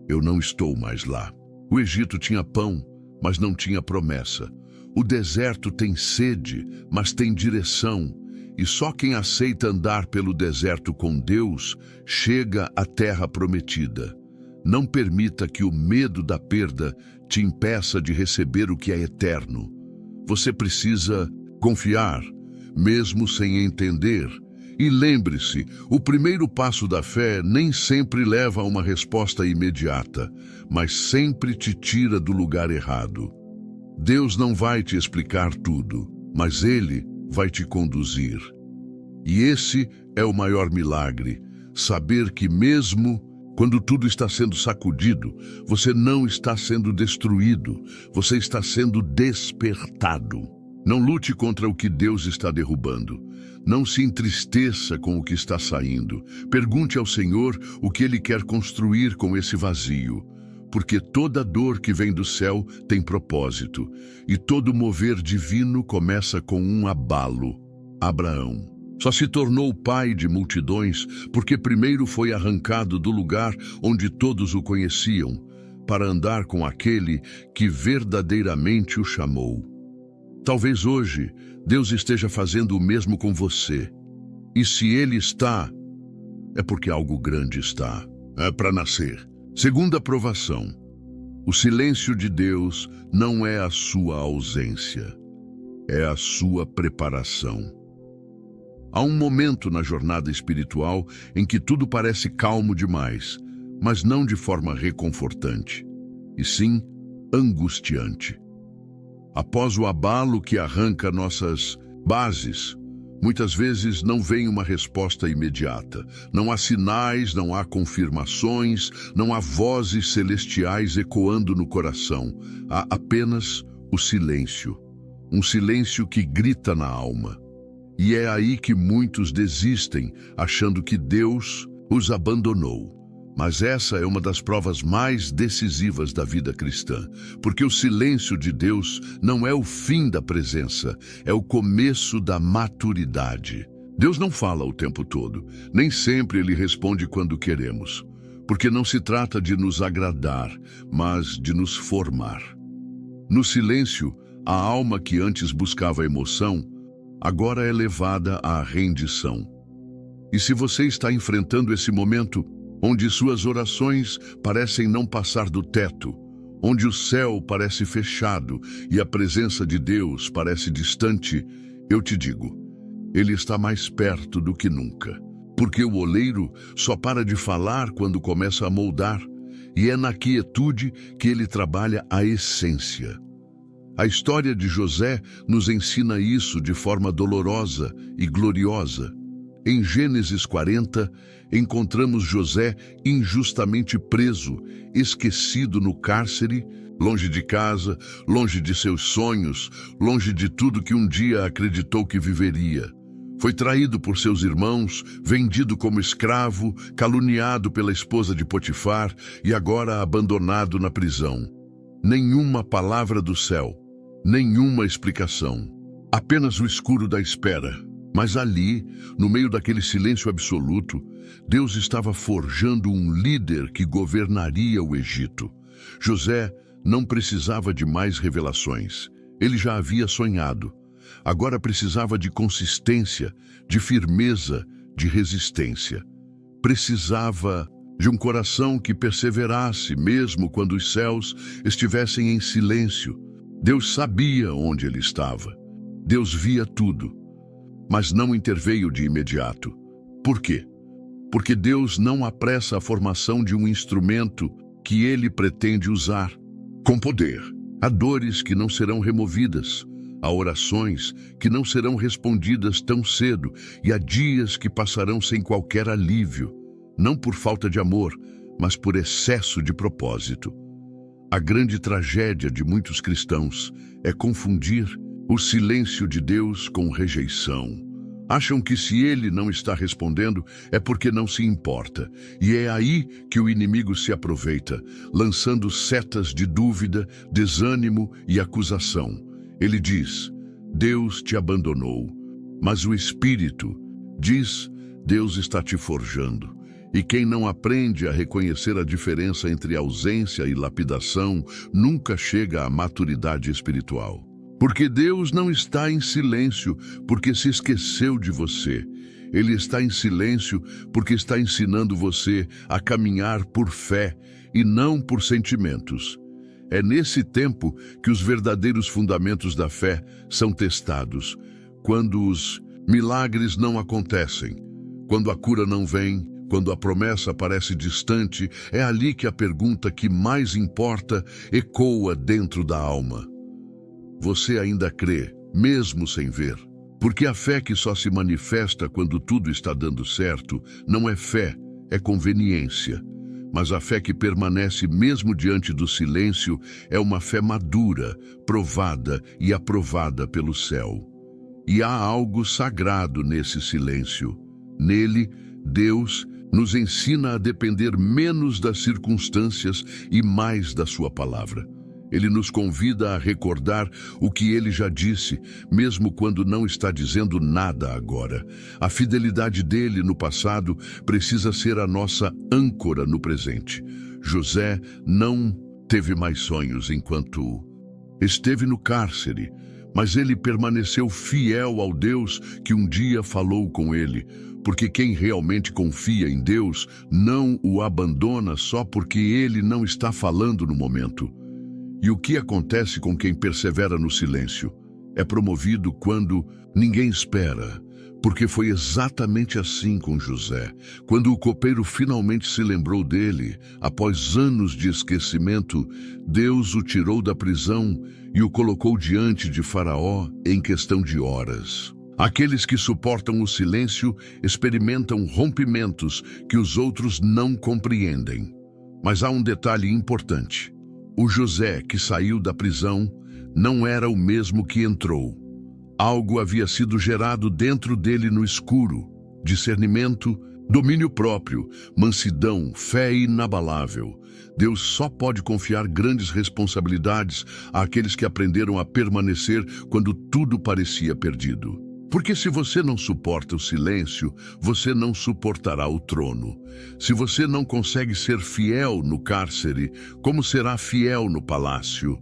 Eu não estou mais lá. O Egito tinha pão, mas não tinha promessa. O deserto tem sede, mas tem direção. E só quem aceita andar pelo deserto com Deus chega à terra prometida. Não permita que o medo da perda te impeça de receber o que é eterno. Você precisa confiar, mesmo sem entender. E lembre-se, o primeiro passo da fé nem sempre leva a uma resposta imediata, mas sempre te tira do lugar errado. Deus não vai te explicar tudo, mas Ele vai te conduzir. E esse é o maior milagre, saber que mesmo quando tudo está sendo sacudido, você não está sendo destruído, você está sendo despertado. Não lute contra o que Deus está derrubando. Não se entristeça com o que está saindo. Pergunte ao Senhor o que Ele quer construir com esse vazio. Porque toda dor que vem do céu tem propósito, e todo mover divino começa com um abalo. Abraão só se tornou pai de multidões porque primeiro foi arrancado do lugar onde todos o conheciam, para andar com aquele que verdadeiramente o chamou. Talvez hoje Deus esteja fazendo o mesmo com você. E se Ele está, é porque algo grande está. É para nascer. Segunda provação. O silêncio de Deus não é a sua ausência, é a sua preparação. Há um momento na jornada espiritual em que tudo parece calmo demais, mas não de forma reconfortante, e sim angustiante. Após o abalo que arranca nossas bases, muitas vezes não vem uma resposta imediata. Não há sinais, não há confirmações, não há vozes celestiais ecoando no coração. Há apenas o silêncio. Um silêncio que grita na alma. E é aí que muitos desistem, achando que Deus os abandonou. Mas essa é uma das provas mais decisivas da vida cristã, porque o silêncio de Deus não é o fim da presença, é o começo da maturidade. Deus não fala o tempo todo, nem sempre Ele responde quando queremos, porque não se trata de nos agradar, mas de nos formar. No silêncio, a alma que antes buscava emoção, agora é levada à rendição. E se você está enfrentando esse momento, onde suas orações parecem não passar do teto, onde o céu parece fechado e a presença de Deus parece distante, eu te digo, Ele está mais perto do que nunca. Porque o oleiro só para de falar quando começa a moldar, e é na quietude que Ele trabalha a essência. A história de José nos ensina isso de forma dolorosa e gloriosa. Em Gênesis 40, encontramos José injustamente preso, esquecido no cárcere, longe de casa, longe de seus sonhos, longe de tudo que um dia acreditou que viveria. Foi traído por seus irmãos, vendido como escravo, caluniado pela esposa de Potifar e agora abandonado na prisão. Nenhuma palavra do céu, nenhuma explicação, apenas o escuro da espera. Mas ali, no meio daquele silêncio absoluto, Deus estava forjando um líder que governaria o Egito. José não precisava de mais revelações. Ele já havia sonhado. Agora precisava de consistência, de firmeza, de resistência. Precisava de um coração que perseverasse, mesmo quando os céus estivessem em silêncio. Deus sabia onde ele estava. Deus via tudo, mas não interveio de imediato. Por quê? Porque Deus não apressa a formação de um instrumento que Ele pretende usar. Com poder, há dores que não serão removidas, há orações que não serão respondidas tão cedo e há dias que passarão sem qualquer alívio, não por falta de amor, mas por excesso de propósito. A grande tragédia de muitos cristãos é confundir o silêncio de Deus com rejeição. Acham que se Ele não está respondendo é porque não se importa. E é aí que o inimigo se aproveita, lançando setas de dúvida, desânimo e acusação. Ele diz, Deus te abandonou. Mas o Espírito diz, Deus está te forjando. E quem não aprende a reconhecer a diferença entre ausência e lapidação nunca chega à maturidade espiritual. Porque Deus não está em silêncio porque se esqueceu de você. Ele está em silêncio porque está ensinando você a caminhar por fé e não por sentimentos. É nesse tempo que os verdadeiros fundamentos da fé são testados, quando os milagres não acontecem, quando a cura não vem, quando a promessa parece distante, é ali que a pergunta que mais importa ecoa dentro da alma. Você ainda crê, mesmo sem ver? Porque a fé que só se manifesta quando tudo está dando certo não é fé, é conveniência. Mas a fé que permanece mesmo diante do silêncio é uma fé madura, provada e aprovada pelo céu. E há algo sagrado nesse silêncio. Nele, Deus nos ensina a depender menos das circunstâncias e mais da sua palavra. Ele nos convida a recordar o que ele já disse, mesmo quando não está dizendo nada agora. A fidelidade dele no passado precisa ser a nossa âncora no presente. José não teve mais sonhos enquanto esteve no cárcere, mas ele permaneceu fiel ao Deus que um dia falou com ele, porque quem realmente confia em Deus não o abandona só porque ele não está falando no momento. E o que acontece com quem persevera no silêncio? É promovido quando ninguém espera, porque foi exatamente assim com José. Quando o copeiro finalmente se lembrou dele, após anos de esquecimento, Deus o tirou da prisão e o colocou diante de Faraó em questão de horas. Aqueles que suportam o silêncio experimentam rompimentos que os outros não compreendem. Mas há um detalhe importante. O José que saiu da prisão não era o mesmo que entrou. Algo havia sido gerado dentro dele no escuro: discernimento, domínio próprio, mansidão, fé inabalável. Deus só pode confiar grandes responsabilidades àqueles que aprenderam a permanecer quando tudo parecia perdido. Porque se você não suporta o silêncio, você não suportará o trono. Se você não consegue ser fiel no cárcere, como será fiel no palácio?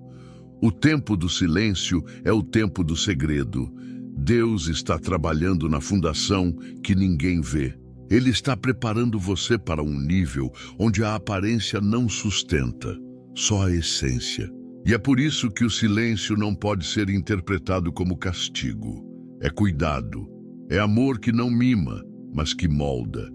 O tempo do silêncio é o tempo do segredo. Deus está trabalhando na fundação que ninguém vê. Ele está preparando você para um nível onde a aparência não sustenta, só a essência. E é por isso que o silêncio não pode ser interpretado como castigo. É cuidado, é amor que não mima, mas que molda.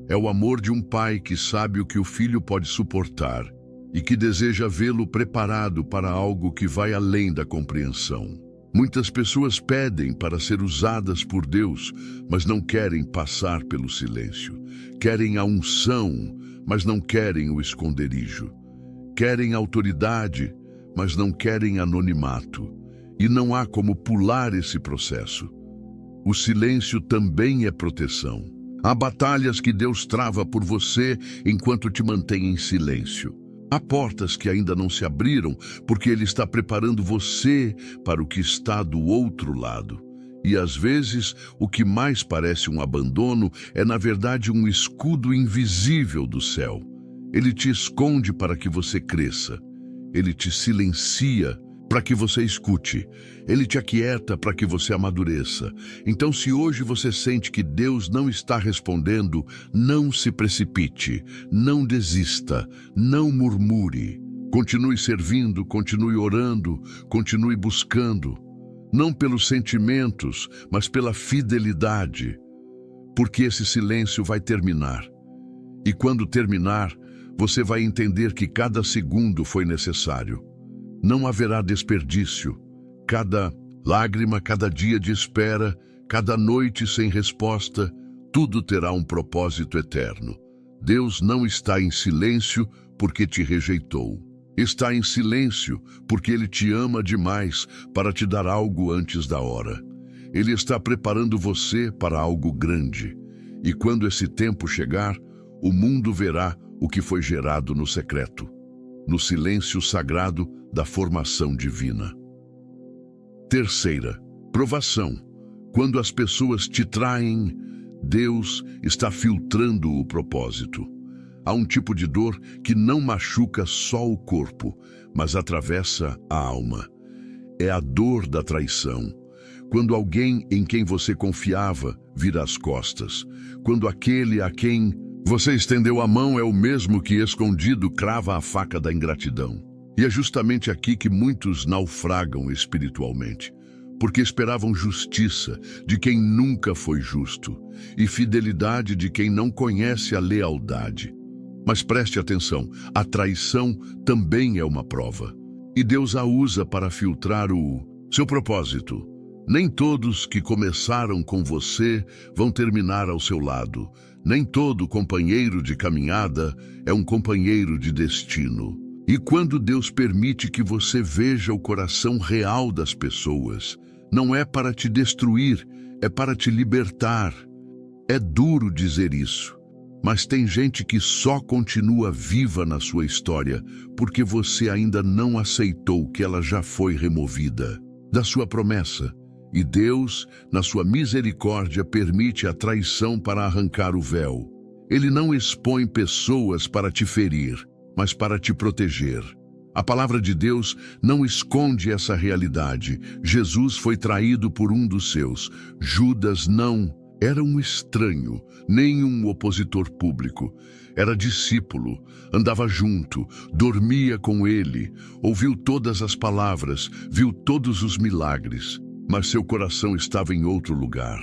É o amor de um pai que sabe o que o filho pode suportar e que deseja vê-lo preparado para algo que vai além da compreensão. Muitas pessoas pedem para ser usadas por Deus, mas não querem passar pelo silêncio. Querem a unção, mas não querem o esconderijo. Querem autoridade, mas não querem anonimato. E não há como pular esse processo. O silêncio também é proteção. Há batalhas que Deus trava por você enquanto te mantém em silêncio. Há portas que ainda não se abriram porque Ele está preparando você para o que está do outro lado. E às vezes, o que mais parece um abandono é na verdade um escudo invisível do céu. Ele te esconde para que você cresça. Ele te silencia para que você escute. Ele te aquieta para que você amadureça. Então, se hoje você sente que Deus não está respondendo, não se precipite, não desista, não murmure. Continue servindo, continue orando, continue buscando. Não pelos sentimentos, mas pela fidelidade. Porque esse silêncio vai terminar. E quando terminar, você vai entender que cada segundo foi necessário. Não haverá desperdício. Cada lágrima, cada dia de espera, cada noite sem resposta, tudo terá um propósito eterno. Deus não está em silêncio porque te rejeitou. Está em silêncio porque Ele te ama demais para te dar algo antes da hora. Ele está preparando você para algo grande. E quando esse tempo chegar, o mundo verá o que foi gerado no secreto, no silêncio sagrado da formação divina. Terceira, provação. Quando as pessoas te traem, Deus está filtrando o propósito. Há um tipo de dor que não machuca só o corpo, mas atravessa a alma. É a dor da traição. Quando alguém em quem você confiava vira as costas. Quando aquele a quem você estendeu a mão é o mesmo que escondido crava a faca da ingratidão. E é justamente aqui que muitos naufragam espiritualmente, porque esperavam justiça de quem nunca foi justo e fidelidade de quem não conhece a lealdade. Mas preste atenção, a traição também é uma prova. E Deus a usa para filtrar o seu propósito. Nem todos que começaram com você vão terminar ao seu lado. Nem todo companheiro de caminhada é um companheiro de destino. E quando Deus permite que você veja o coração real das pessoas, não é para te destruir, é para te libertar. É duro dizer isso, mas tem gente que só continua viva na sua história porque você ainda não aceitou que ela já foi removida da sua promessa. E Deus, na sua misericórdia, permite a traição para arrancar o véu. Ele não expõe pessoas para te ferir, mas para te proteger. A palavra de Deus não esconde essa realidade. Jesus foi traído por um dos seus. Judas não era um estranho, nem um opositor público. Era discípulo, andava junto, dormia com ele, ouviu todas as palavras, viu todos os milagres. Mas seu coração estava em outro lugar.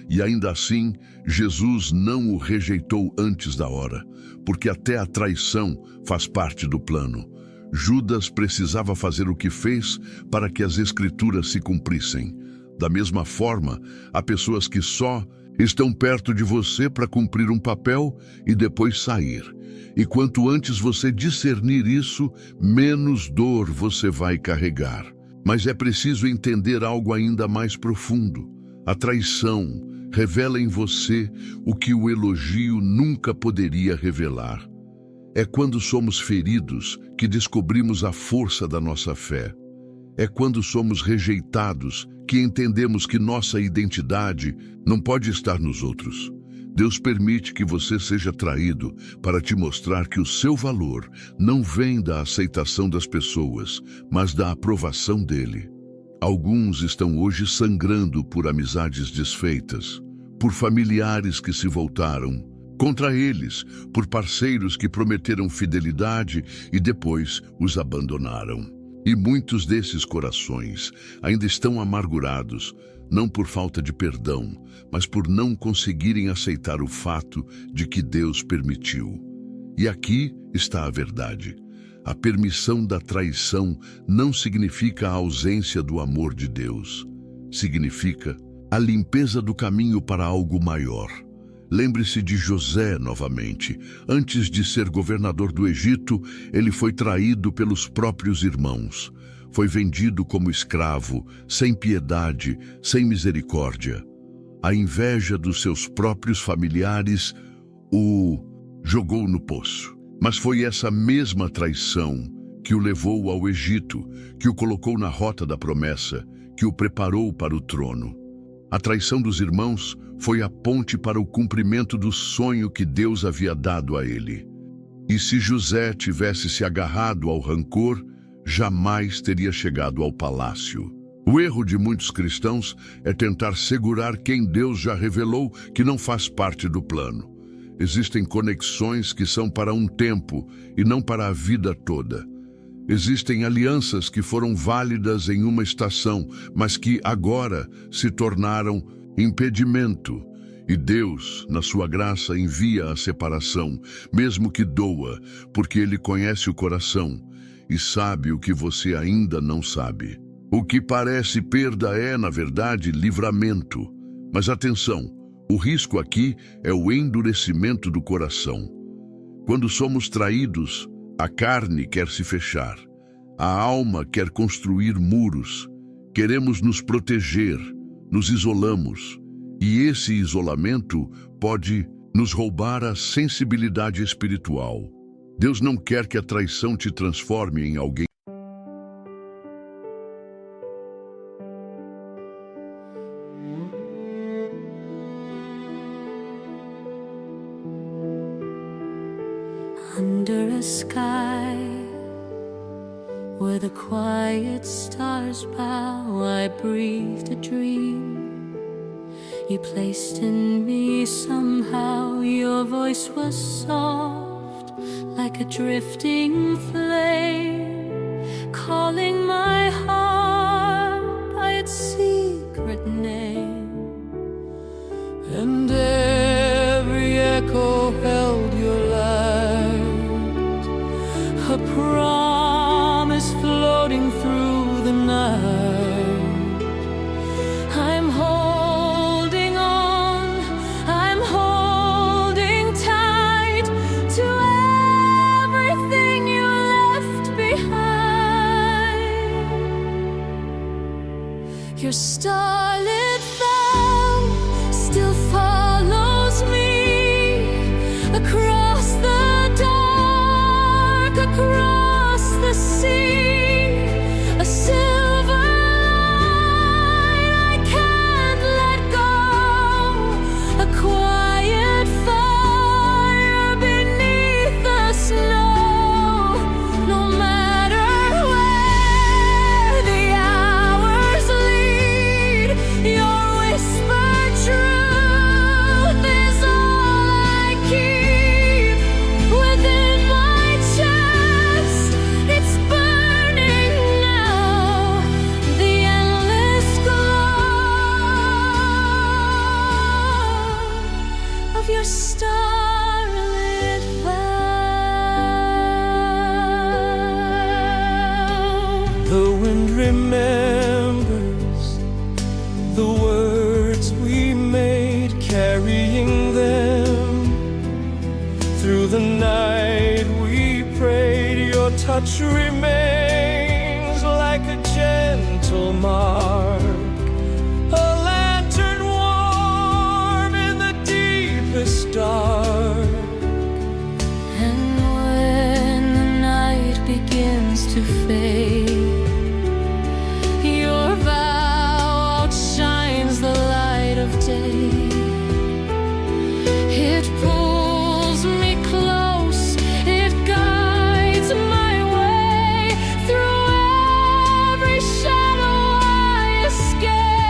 E ainda assim, Jesus não o rejeitou antes da hora, porque até a traição faz parte do plano. Judas precisava fazer o que fez para que as Escrituras se cumprissem. Da mesma forma, há pessoas que só estão perto de você para cumprir um papel e depois sair. E quanto antes você discernir isso, menos dor você vai carregar. Mas é preciso entender algo ainda mais profundo. A traição revela em você o que o elogio nunca poderia revelar. É quando somos feridos que descobrimos a força da nossa fé. É quando somos rejeitados que entendemos que nossa identidade não pode estar nos outros. Deus permite que você seja traído para te mostrar que o seu valor não vem da aceitação das pessoas, mas da aprovação dele. Alguns estão hoje sangrando por amizades desfeitas, por familiares que se voltaram contra eles, por parceiros que prometeram fidelidade e depois os abandonaram. E muitos desses corações ainda estão amargurados, não por falta de perdão, mas por não conseguirem aceitar o fato de que Deus permitiu. E aqui está a verdade. A permissão da traição não significa a ausência do amor de Deus. Significa a limpeza do caminho para algo maior. Lembre-se de José novamente. Antes de ser governador do Egito, ele foi traído pelos próprios irmãos. Foi vendido como escravo, sem piedade, sem misericórdia. A inveja dos seus próprios familiares o jogou no poço. Mas foi essa mesma traição que o levou ao Egito, que o colocou na rota da promessa, que o preparou para o trono. A traição dos irmãos foi a ponte para o cumprimento do sonho que Deus havia dado a ele. E se José tivesse se agarrado ao rancor, jamais teria chegado ao palácio. O erro de muitos cristãos é tentar segurar quem Deus já revelou que não faz parte do plano. Existem conexões que são para um tempo e não para a vida toda. Existem alianças que foram válidas em uma estação, mas que agora se tornaram impedimento. E Deus, na sua graça, envia a separação, mesmo que doa, porque Ele conhece o coração e sabe o que você ainda não sabe. O que parece perda é, na verdade, livramento. Mas atenção, o risco aqui é o endurecimento do coração. Quando somos traídos, a carne quer se fechar. A alma quer construir muros. Queremos nos proteger, nos isolamos. E esse isolamento pode nos roubar a sensibilidade espiritual. Deus não quer que a traição te transforme em alguém. Under a sky where the quiet stars bow, I breathed a dream you placed in me somehow. Your voice was soft like a drifting flame, calling my heart by its sea. and every echo held your light, a promise floating through the night. I'm holding on, I'm holding tight to everything you left behind. Your starlit vow still follows me across the dark, across the sea, a silver line I can't let go, a quiet fire beneath the snow. No matter where the hours lead, your whispered truth is all I keep within my chest. It's burning now, the endless glow of your starlit vow. The wind remembers the words we made, carrying them through the night. We prayed, your touch remains like a gentle mark, a lantern warm in the deepest dark. And when the night begins to fade, your vow outshines the light of day. It pulls me close, it guides my way through every shadow I escape.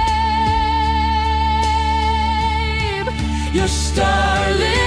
Your starlit